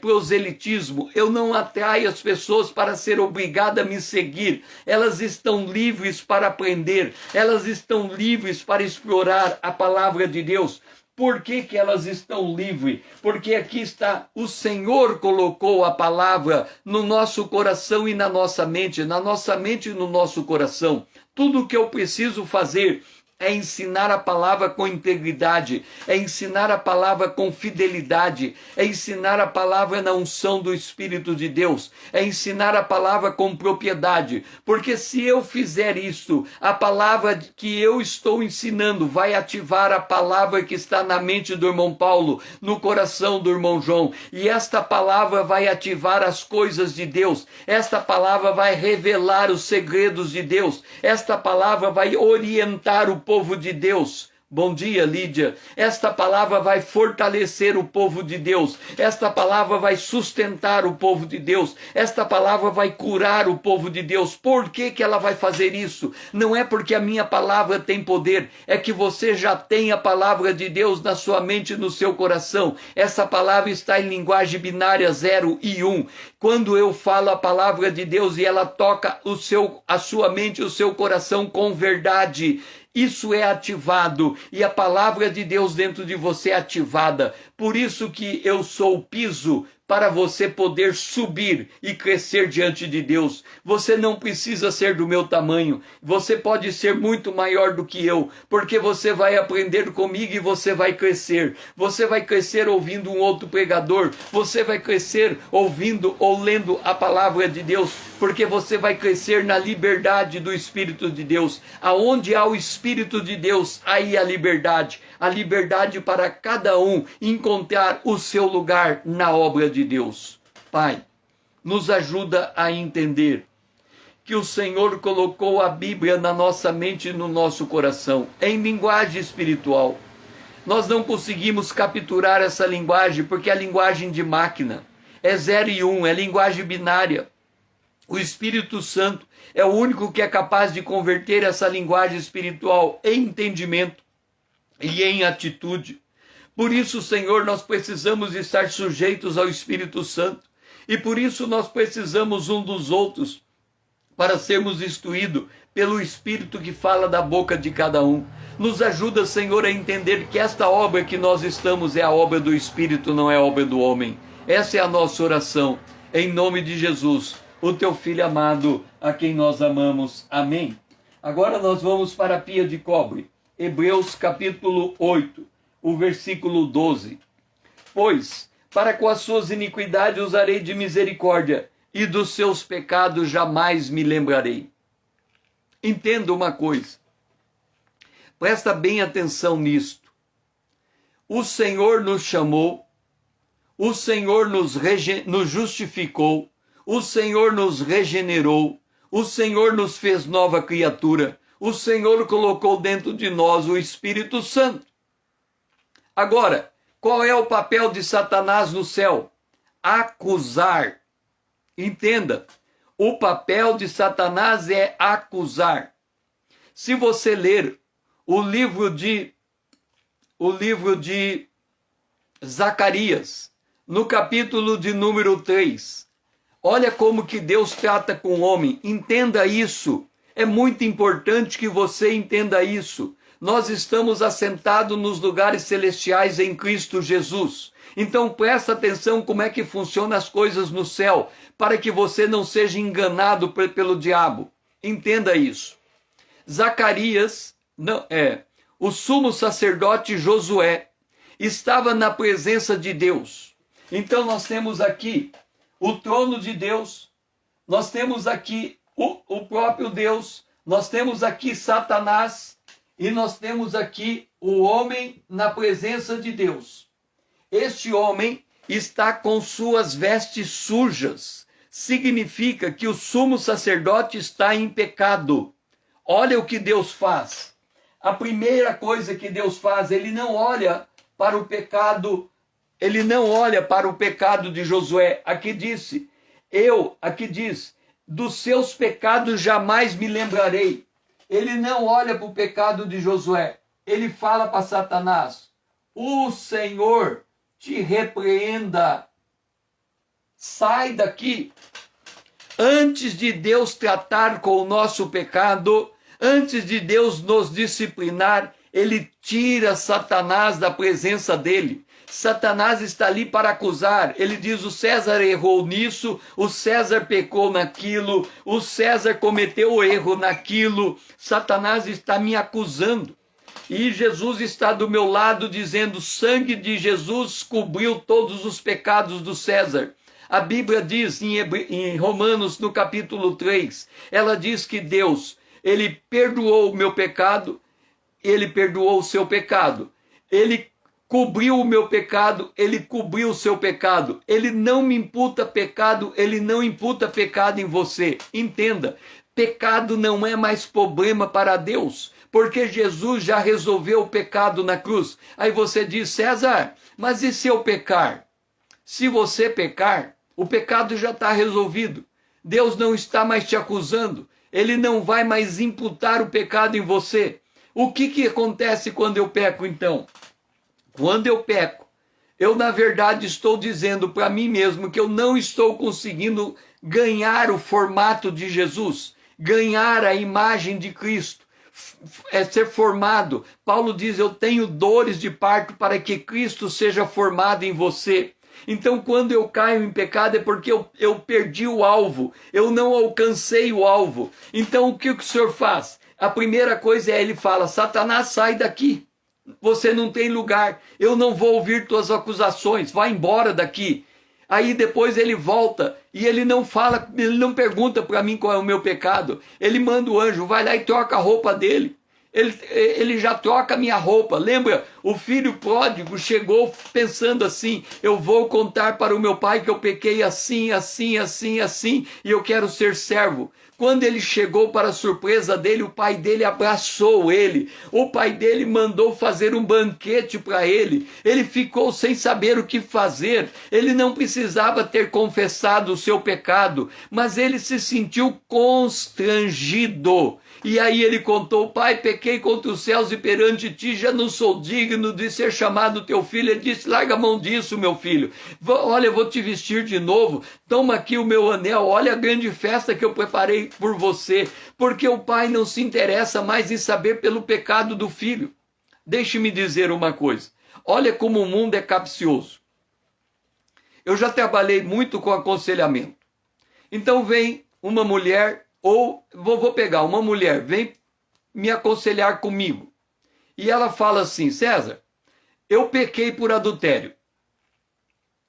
A: proselitismo, eu não atraio as pessoas para ser obrigada a me seguir. Elas estão livres para aprender, elas estão livres para explorar a palavra de Deus. Por que elas estão livres? Porque aqui está, o Senhor colocou a palavra no nosso coração e na nossa mente e no nosso coração. Tudo o que eu preciso fazer é ensinar a palavra com integridade, é ensinar a palavra com fidelidade, é ensinar a palavra na unção do Espírito de Deus, é ensinar a palavra com propriedade, porque se eu fizer isso, a palavra que eu estou ensinando vai ativar a palavra que está na mente do irmão Paulo, no coração do irmão João, e esta palavra vai ativar as coisas de Deus, esta palavra vai revelar os segredos de Deus, esta palavra vai orientar o povo de Deus. Bom dia, Lídia. Esta palavra vai fortalecer o povo de Deus. Esta palavra vai sustentar o povo de Deus. Esta palavra vai curar o povo de Deus. Por que ela vai fazer isso? Não é porque a minha palavra tem poder, é que você já tem a palavra de Deus na sua mente e no seu coração. Essa palavra está em linguagem binária 0 e 1. Quando eu falo a palavra de Deus e ela toca a sua mente e o seu coração com verdade, isso é ativado e a palavra de Deus dentro de você é ativada. Por isso que eu sou o piso para você poder subir e crescer diante de Deus. Você não precisa ser do meu tamanho, você pode ser muito maior do que eu, porque você vai aprender comigo e você vai crescer. Você vai crescer ouvindo um outro pregador, você vai crescer ouvindo ou lendo a palavra de Deus, porque você vai crescer na liberdade do Espírito de Deus. Aonde há o Espírito de Deus, aí a liberdade para cada um encontrar o seu lugar na obra de Deus. Pai, nos ajuda a entender que o Senhor colocou a Bíblia na nossa mente e no nosso coração, em linguagem espiritual. Nós não conseguimos capturar essa linguagem porque é a linguagem de máquina, é 0 e 1, é linguagem binária. O Espírito Santo é o único que é capaz de converter essa linguagem espiritual em entendimento e em atitude. Por isso, Senhor, nós precisamos estar sujeitos ao Espírito Santo. E por isso nós precisamos um dos outros para sermos instruídos pelo Espírito que fala da boca de cada um. Nos ajuda, Senhor, a entender que esta obra que nós estamos é a obra do Espírito, não é a obra do homem. Essa é a nossa oração. Em nome de Jesus, o teu Filho amado, a quem nós amamos. Amém. Agora nós vamos para a pia de cobre. Hebreus capítulo 8, o versículo 12. Pois, para com as suas iniquidades usarei de misericórdia, e dos seus pecados jamais me lembrarei. Entenda uma coisa. Presta bem atenção nisto. O Senhor nos chamou, o Senhor nos justificou, o Senhor nos regenerou, o Senhor nos fez nova criatura, o Senhor colocou dentro de nós o Espírito Santo. Agora, qual é o papel de Satanás no céu? Acusar. Entenda, o papel de Satanás é acusar. Se você ler o livro de Zacarias, no capítulo de número 3, olha como que Deus trata com o homem. Entenda isso. É muito importante que você entenda isso. Nós estamos assentados nos lugares celestiais em Cristo Jesus. Então presta atenção como é que funcionam as coisas no céu, para que você não seja enganado pelo diabo. Entenda isso. Zacarias, o sumo sacerdote Josué, estava na presença de Deus. Então nós temos aqui o trono de Deus, nós temos aqui o próprio Deus, nós temos aqui Satanás e nós temos aqui o homem na presença de Deus. Este homem está com suas vestes sujas. Significa que o sumo sacerdote está em pecado. Olha o que Deus faz. A primeira coisa que Deus faz, ele não olha para o pecado, de Josué. Aqui diz, dos seus pecados jamais me lembrarei. Ele não olha para o pecado de Josué. Ele fala para Satanás: o Senhor te repreenda. Sai daqui. Antes de Deus tratar com o nosso pecado, antes de Deus nos disciplinar, ele tira Satanás da presença dele. Satanás está ali para acusar. Ele diz: o César errou nisso, o César pecou naquilo, o César cometeu erro naquilo. Satanás está me acusando. E Jesus está do meu lado dizendo: o sangue de Jesus cobriu todos os pecados do César. A Bíblia diz em Romanos, no capítulo 3, ela diz que Deus, ele perdoou o meu pecado, ele perdoou o seu pecado. Ele cobriu o meu pecado, ele cobriu o seu pecado. Ele não me imputa pecado, ele não imputa pecado em você. Entenda, pecado não é mais problema para Deus, porque Jesus já resolveu o pecado na cruz. Aí você diz: César, mas e se eu pecar? Se você pecar, o pecado já está resolvido. Deus não está mais te acusando. Ele não vai mais imputar o pecado em você. O que acontece quando eu peco, então? Quando eu peco, eu na verdade estou dizendo para mim mesmo que eu não estou conseguindo ganhar o formato de Jesus, ganhar a imagem de Cristo, ser formado. Paulo diz: eu tenho dores de parto para que Cristo seja formado em você. Então, quando eu caio em pecado é porque eu perdi o alvo, eu não alcancei o alvo. Então, o que o Senhor faz? A primeira coisa é, ele fala, Satanás, sai daqui. Você não tem lugar, eu não vou ouvir tuas acusações, vai embora daqui. Aí depois ele volta e ele não fala, ele não pergunta para mim qual é o meu pecado. Ele manda o anjo, vai lá e troca a roupa dele. Ele já troca a minha roupa. Lembra? O filho pródigo chegou pensando assim, eu vou contar para o meu pai que eu pequei assim, assim, assim, assim, e eu quero ser servo. Quando ele chegou, para a surpresa dele, o pai dele abraçou ele. O pai dele mandou fazer um banquete para ele. Ele ficou sem saber o que fazer. Ele não precisava ter confessado o seu pecado, mas ele se sentiu constrangido. E aí ele contou, pai, pequei contra os céus e perante ti, já não sou digno de ser chamado teu filho. Ele disse, larga a mão disso, meu filho. Olha, eu vou te vestir de novo. Toma aqui o meu anel. Olha a grande festa que eu preparei por você. Porque o pai não se interessa mais em saber pelo pecado do filho. Deixe-me dizer uma coisa. Olha como o mundo é capcioso. Eu já trabalhei muito com aconselhamento. Então vem uma mulher, ou vou pegar uma mulher, vem me aconselhar comigo. E ela fala assim, César, eu pequei por adultério.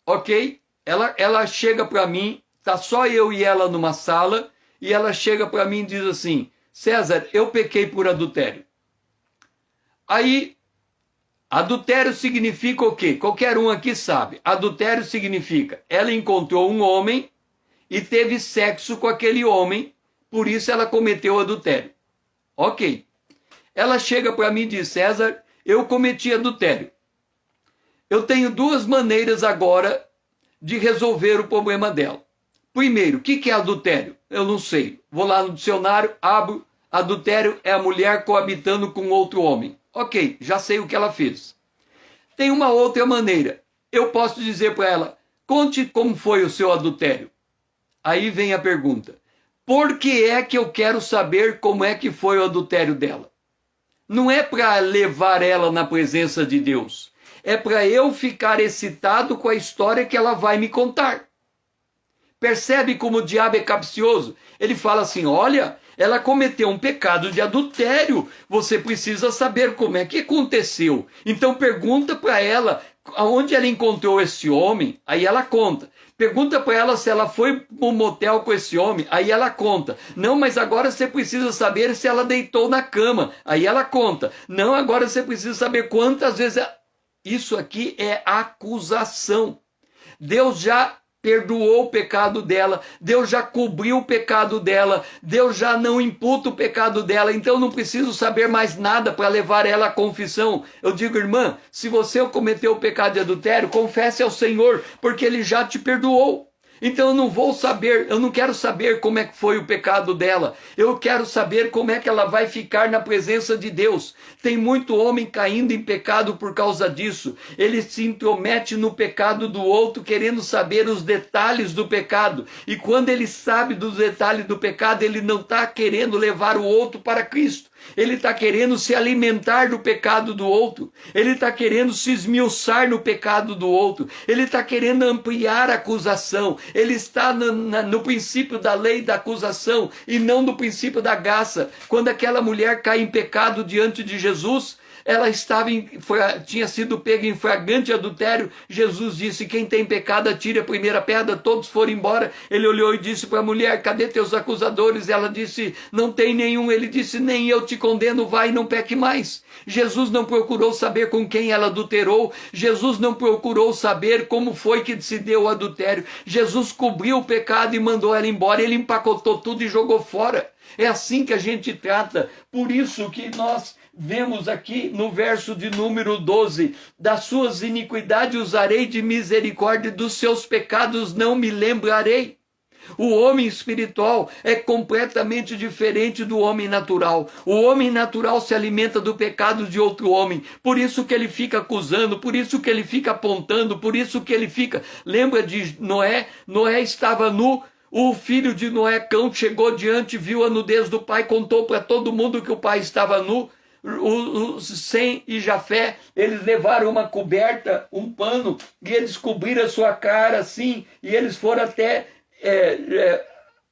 A: Ok? Ela chega para mim, tá só eu e ela numa sala, e ela chega para mim e diz assim, César, eu pequei por adultério. Aí, adultério significa o quê? Qualquer um aqui sabe. Adultério significa, ela encontrou um homem e teve sexo com aquele homem, por isso ela cometeu adultério. Ok. Ela chega para mim e diz, César, eu cometi adultério. Eu tenho duas maneiras agora de resolver o problema dela. Primeiro, o que é adultério? Eu não sei. Vou lá no dicionário, abro, adultério é a mulher coabitando com outro homem. Ok, já sei o que ela fez. Tem uma outra maneira. Eu posso dizer para ela, conte como foi o seu adultério. Aí vem a pergunta, por que é que eu quero saber como é que foi o adultério dela? Não é para levar ela na presença de Deus. É para eu ficar excitado com a história que ela vai me contar. Percebe como o diabo é capcioso? Ele fala assim, olha, ela cometeu um pecado de adultério. Você precisa saber como é que aconteceu. Então pergunta para ela aonde ela encontrou esse homem. Aí ela conta. Pergunta para ela se ela foi para um motel com esse homem. Aí ela conta. Não, mas agora você precisa saber se ela deitou na cama. Aí ela conta. Não, agora você precisa saber quantas vezes... Isso aqui é acusação. Deus já perdoou o pecado dela, Deus já cobriu o pecado dela, Deus já não imputa o pecado dela, então não preciso saber mais nada para levar ela à confissão. Eu digo, irmã, se você cometeu o pecado de adultério, confesse ao Senhor, porque Ele já te perdoou. Então eu não vou saber, eu não quero saber como é que foi o pecado dela. Eu quero saber como é que ela vai ficar na presença de Deus. Tem muito homem caindo em pecado por causa disso. Ele se intromete no pecado do outro, querendo saber os detalhes do pecado. E quando ele sabe dos detalhes do pecado, ele não está querendo levar o outro para Cristo. Ele está querendo se alimentar do pecado do outro. Ele está querendo se esmiuçar no pecado do outro. Ele está querendo ampliar a acusação. Ele está no princípio da lei da acusação e não no princípio da graça. Quando aquela mulher cai em pecado diante de Jesus, ela tinha sido pega em flagrante adultério. Jesus disse, quem tem pecado atire a primeira pedra. Todos foram embora. Ele olhou e disse para a mulher, cadê teus acusadores? Ela disse, não tem nenhum. Ele disse, nem eu te condeno, vai e não peque mais. Jesus não procurou saber com quem ela adulterou. Jesus não procurou saber como foi que se deu o adultério. Jesus cobriu o pecado e mandou ela embora. Ele empacotou tudo e jogou fora. É assim que a gente trata. Por isso que nós vemos aqui no verso de número 12, das suas iniquidades usarei de misericórdia, dos seus pecados não me lembrarei. O homem espiritual é completamente diferente do homem natural. O homem natural se alimenta do pecado de outro homem. Por isso que ele fica acusando, por isso que ele fica apontando, por isso que ele fica... Lembra de Noé? Noé estava nu. O filho de Noé, Cão, chegou diante, viu a nudez do pai, contou para todo mundo que o pai estava nu. Sem e Jafé, eles levaram uma coberta, um pano, e eles cobriram a sua cara assim, e eles foram até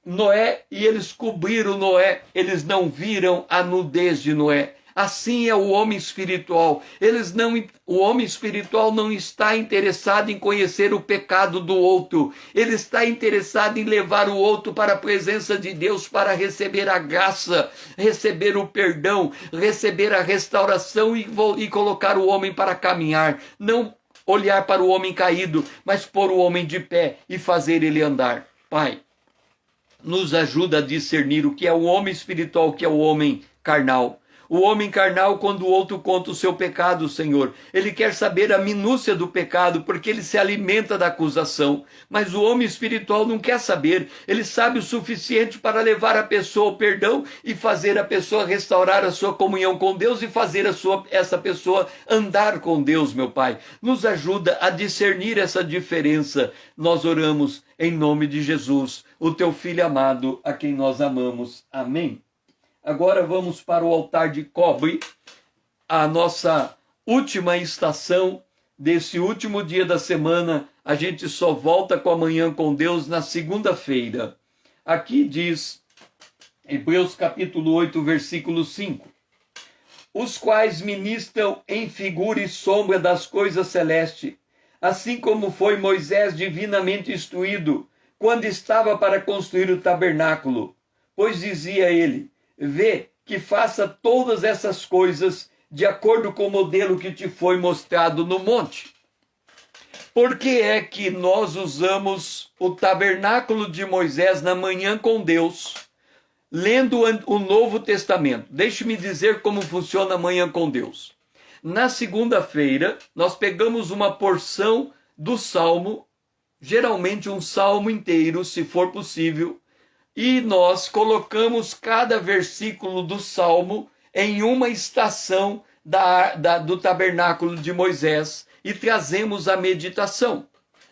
A: Noé, e eles cobriram Noé, eles não viram a nudez de Noé. Assim é o homem espiritual. O homem espiritual não está interessado em conhecer o pecado do outro. Ele está interessado em levar o outro para a presença de Deus, para receber a graça, receber o perdão, receber a restauração e colocar o homem para caminhar. Não olhar para o homem caído, mas pôr o homem de pé e fazer ele andar. Pai, nos ajuda a discernir o que é o homem espiritual, o que é o homem carnal. O homem carnal, quando o outro conta o seu pecado, Senhor, ele quer saber a minúcia do pecado, porque ele se alimenta da acusação. Mas o homem espiritual não quer saber, ele sabe o suficiente para levar a pessoa ao perdão e fazer a pessoa restaurar a sua comunhão com Deus e fazer essa pessoa andar com Deus, meu Pai. Nos ajuda a discernir essa diferença. Nós oramos em nome de Jesus, o teu Filho amado, a quem nós amamos. Amém. Agora vamos para o altar de cobre, a nossa última estação desse último dia da semana. A gente só volta com a Manhã com Deus na segunda-feira. Aqui diz, Hebreus capítulo 8, versículo 5. Os quais ministram em figura e sombra das coisas celestes, assim como foi Moisés divinamente instruído, quando estava para construir o tabernáculo. Pois dizia ele: vê que faça todas essas coisas de acordo com o modelo que te foi mostrado no monte. Por que é que nós usamos o tabernáculo de Moisés na Manhã com Deus, lendo o Novo Testamento? Deixe-me dizer como funciona a Manhã com Deus. Na segunda-feira, nós pegamos uma porção do Salmo, geralmente um salmo inteiro, se for possível, e nós colocamos cada versículo do Salmo em uma estação do tabernáculo de Moisés e trazemos a meditação.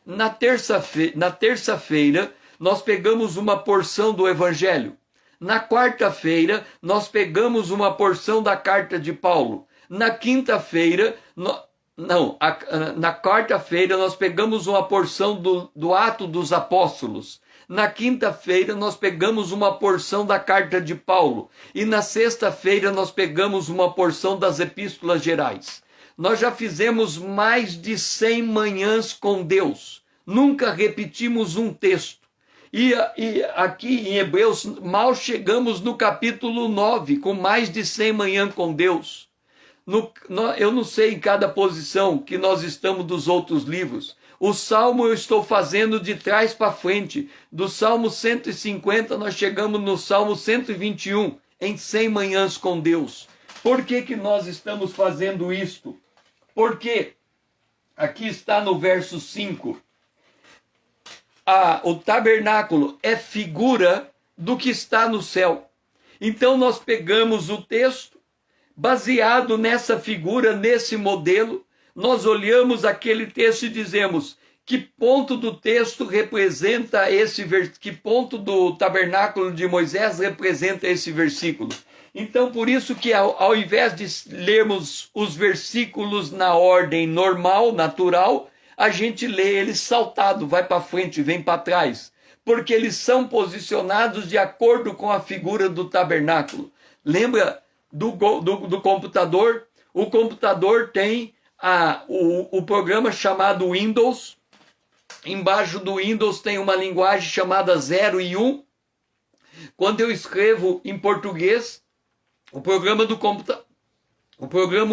A: Na terça-feira, nós pegamos uma porção do Evangelho. Na quarta-feira, nós pegamos uma porção da carta de Paulo. Na quinta-feira, na quarta-feira, nós pegamos uma porção do Ato dos Apóstolos. Na quinta-feira, nós pegamos uma porção da carta de Paulo. E na sexta-feira, nós pegamos uma porção das epístolas gerais. Nós já fizemos mais de 100 manhãs com Deus. Nunca repetimos um texto. E aqui em Hebreus, mal chegamos no capítulo 9, com mais de 100 manhãs com Deus. Eu não sei em cada posição que nós estamos dos outros livros. O Salmo eu estou fazendo de trás para frente. Do Salmo 150, nós chegamos no Salmo 121, em 100 manhãs com Deus. Por que nós estamos fazendo isto? Porque, aqui está no verso 5, o tabernáculo é figura do que está no céu. Então nós pegamos o texto, baseado nessa figura, nesse modelo, nós olhamos aquele texto e dizemos: que ponto do texto representa que ponto do tabernáculo de Moisés representa esse versículo? Então, por isso que ao invés de lermos os versículos na ordem normal, natural, a gente lê eles saltado, vai para frente, vem para trás, porque eles são posicionados de acordo com a figura do tabernáculo. Lembra do computador? O computador tem o programa chamado Windows. Embaixo do Windows tem uma linguagem chamada 0 e 1. Quando eu escrevo em português, o programa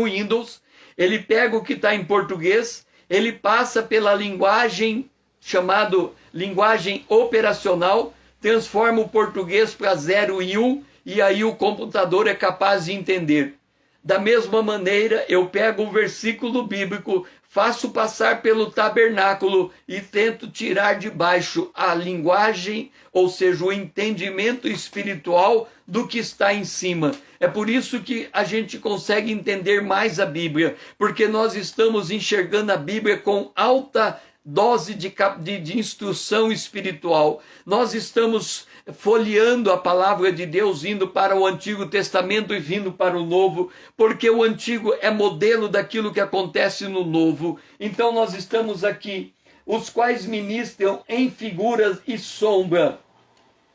A: Windows, ele pega o que está em português, ele passa pela linguagem chamada linguagem operacional, transforma o português para 0 e 1, e aí o computador é capaz de entender. Da mesma maneira, eu pego um versículo bíblico, faço passar pelo tabernáculo e tento tirar de baixo a linguagem, ou seja, o entendimento espiritual do que está em cima. É por isso que a gente consegue entender mais a Bíblia, porque nós estamos enxergando a Bíblia com alta dose de instrução espiritual. Nós estamos folheando a palavra de Deus, indo para o Antigo Testamento e vindo para o Novo, porque o Antigo é modelo daquilo que acontece no Novo. Então nós estamos aqui, os quais ministram em figuras e sombra.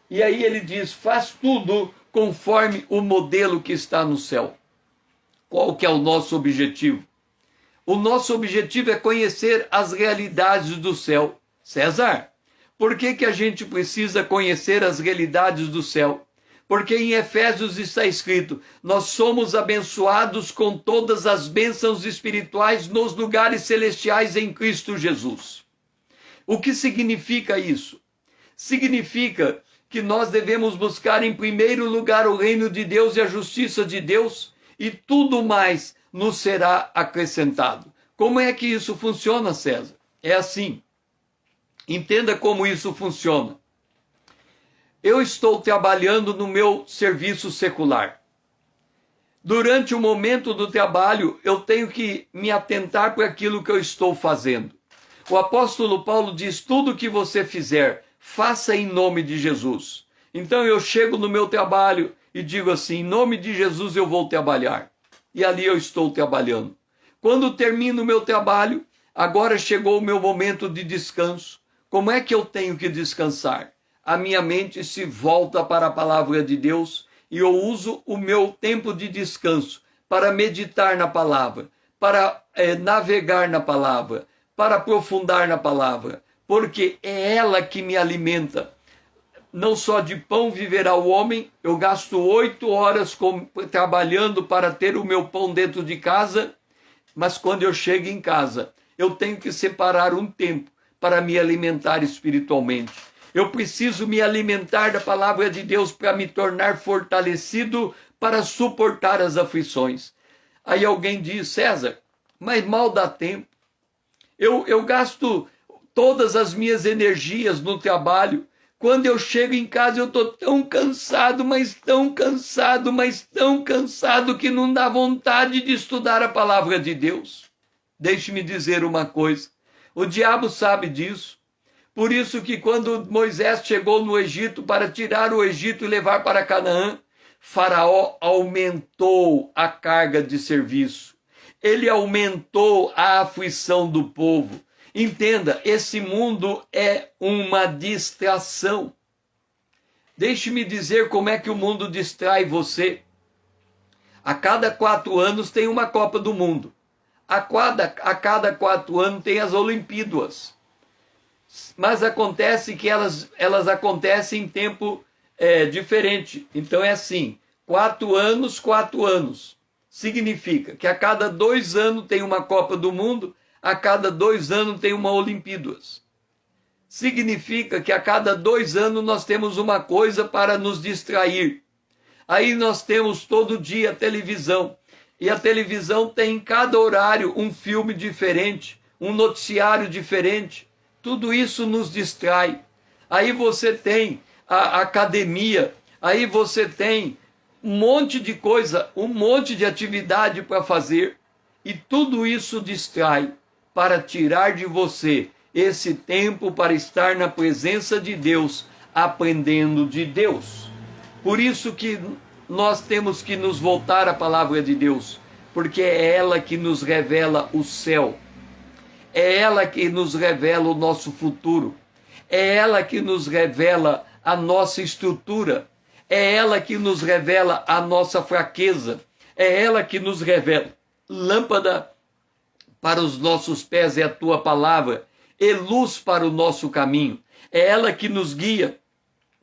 A: E aí ele diz, faz tudo conforme o modelo que está no céu. Qual que é o nosso objetivo? O nosso objetivo é conhecer as realidades do céu. César, por que a gente precisa conhecer as realidades do céu? Porque em Efésios está escrito, nós somos abençoados com todas as bênçãos espirituais nos lugares celestiais em Cristo Jesus. O que significa isso? Significa que nós devemos buscar em primeiro lugar o reino de Deus e a justiça de Deus, e tudo mais nos será acrescentado. Como é que isso funciona, César? É assim. Entenda como isso funciona. Eu estou trabalhando no meu serviço secular. Durante o momento do trabalho, eu tenho que me atentar para aquilo que eu estou fazendo. O apóstolo Paulo diz, tudo que você fizer, faça em nome de Jesus. Então eu chego no meu trabalho e digo assim, em nome de Jesus eu vou trabalhar. E ali eu estou trabalhando. Quando termino o meu trabalho, agora chegou o meu momento de descanso. Como é que eu tenho que descansar? A minha mente se volta para a palavra de Deus e eu uso o meu tempo de descanso para meditar na palavra, para navegar na palavra, para aprofundar na palavra, porque é ela que me alimenta. Não só de pão viverá o homem, eu gasto 8 horas trabalhando para ter o meu pão dentro de casa, mas quando eu chego em casa, eu tenho que separar um tempo para me alimentar espiritualmente. Eu preciso me alimentar da palavra de Deus para me tornar fortalecido para suportar as aflições. Aí alguém diz, César, mas mal dá tempo. Eu gasto todas as minhas energias no trabalho. Quando eu chego em casa, eu estou tão cansado, mas tão cansado, mas tão cansado, que não dá vontade de estudar a palavra de Deus. Deixe-me dizer uma coisa. O diabo sabe disso. Por isso que quando Moisés chegou no Egito para tirar o Egito e levar para Canaã, Faraó aumentou a carga de serviço. Ele aumentou a aflição do povo. Entenda, esse mundo é uma distração. Deixe-me dizer como é que o mundo distrai você. A cada 4 anos tem uma Copa do Mundo. A cada 4 anos tem as Olimpíadas. Mas acontece que elas acontecem em tempo diferente. Então é assim, 4 anos, 4 anos. Significa que a cada 2 anos tem uma Copa do Mundo, a cada 2 anos tem uma Olimpíadas. Significa que a cada 2 anos nós temos uma coisa para nos distrair. Aí nós temos todo dia a televisão. E a televisão tem em cada horário um filme diferente, um noticiário diferente. Tudo isso nos distrai. Aí você tem a academia, aí você tem um monte de coisa, um monte de atividade para fazer. E tudo isso distrai para tirar de você esse tempo para estar na presença de Deus, aprendendo de Deus. Por isso que nós temos que nos voltar à palavra de Deus, porque é ela que nos revela o céu. É ela que nos revela o nosso futuro. É ela que nos revela a nossa estrutura. É ela que nos revela a nossa fraqueza. É ela que nos revela. Lâmpada para os nossos pés é a tua palavra, e luz para o nosso caminho. É ela que nos guia.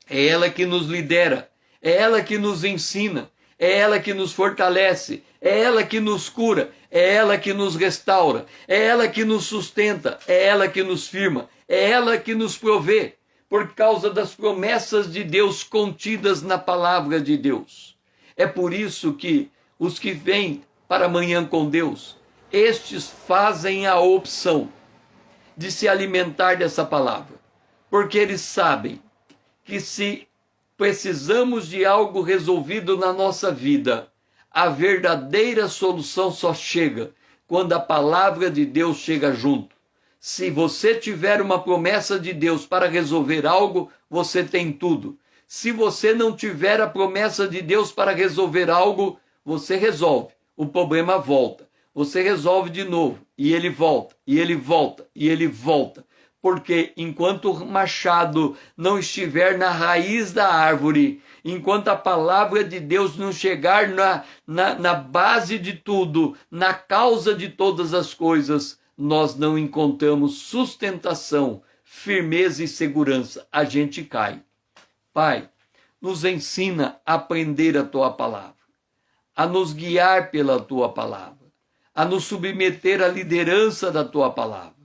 A: É ela que nos lidera. É ela que nos ensina. É ela que nos fortalece. É ela que nos cura. É ela que nos restaura, é ela que nos sustenta, é ela que nos firma, é ela que nos provê, por causa das promessas de Deus contidas na palavra de Deus. É por isso que os que vêm para amanhã com Deus, estes fazem a opção de se alimentar dessa palavra, porque eles sabem que se precisamos de algo resolvido na nossa vida, a verdadeira solução só chega quando a palavra de Deus chega junto. Se você tiver uma promessa de Deus para resolver algo, você tem tudo. Se você não tiver a promessa de Deus para resolver algo, você resolve, o problema volta. Você resolve de novo, e ele volta, e ele volta, e ele volta. Porque enquanto o machado não estiver na raiz da árvore, enquanto a palavra de Deus não chegar na base de tudo, na causa de todas as coisas, nós não encontramos sustentação, firmeza e segurança. A gente cai. Pai, nos ensina a aprender a tua palavra, a nos guiar pela tua palavra, a nos submeter à liderança da tua palavra,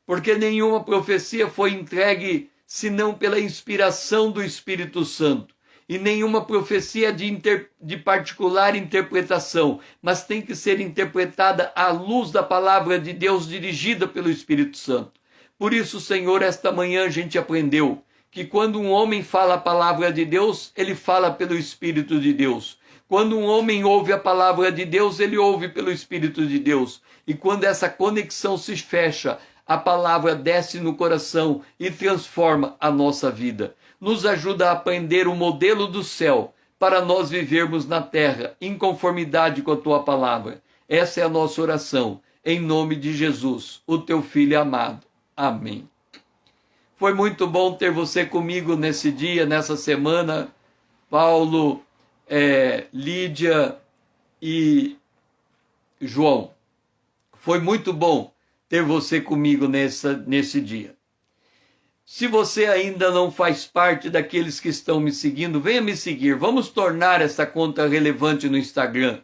A: porque nenhuma profecia foi entregue senão pela inspiração do Espírito Santo, e nenhuma profecia de particular interpretação, mas tem que ser interpretada à luz da palavra de Deus dirigida pelo Espírito Santo. Por isso, Senhor, esta manhã a gente aprendeu que quando um homem fala a palavra de Deus, ele fala pelo Espírito de Deus. Quando um homem ouve a palavra de Deus, ele ouve pelo Espírito de Deus. E quando essa conexão se fecha, a palavra desce no coração e transforma a nossa vida. Nos ajuda a aprender o modelo do céu para nós vivermos na terra em conformidade com a tua palavra. Essa é a nossa oração, em nome de Jesus, o teu Filho amado. Amém. Foi muito bom ter você comigo nesse dia, nessa semana. Paulo, Lídia e João. Foi muito bom ter você comigo nesse dia. Se você ainda não faz parte daqueles que estão me seguindo, venha me seguir. Vamos tornar essa conta relevante no Instagram,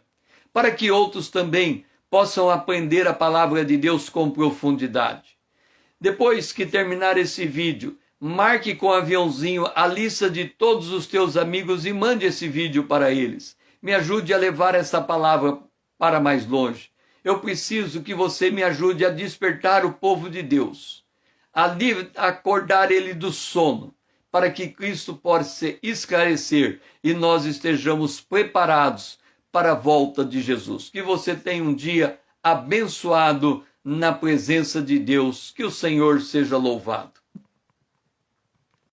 A: para que outros também possam aprender a palavra de Deus com profundidade. Depois que terminar esse vídeo, marque com o aviãozinho a lista de todos os teus amigos e mande esse vídeo para eles. Me ajude a levar essa palavra para mais longe. Eu preciso que você me ajude a despertar o povo de Deus, a acordar ele do sono, para que Cristo possa esclarecer e nós estejamos preparados para a volta de Jesus. Que você tenha um dia abençoado na presença de Deus. Que o Senhor seja louvado.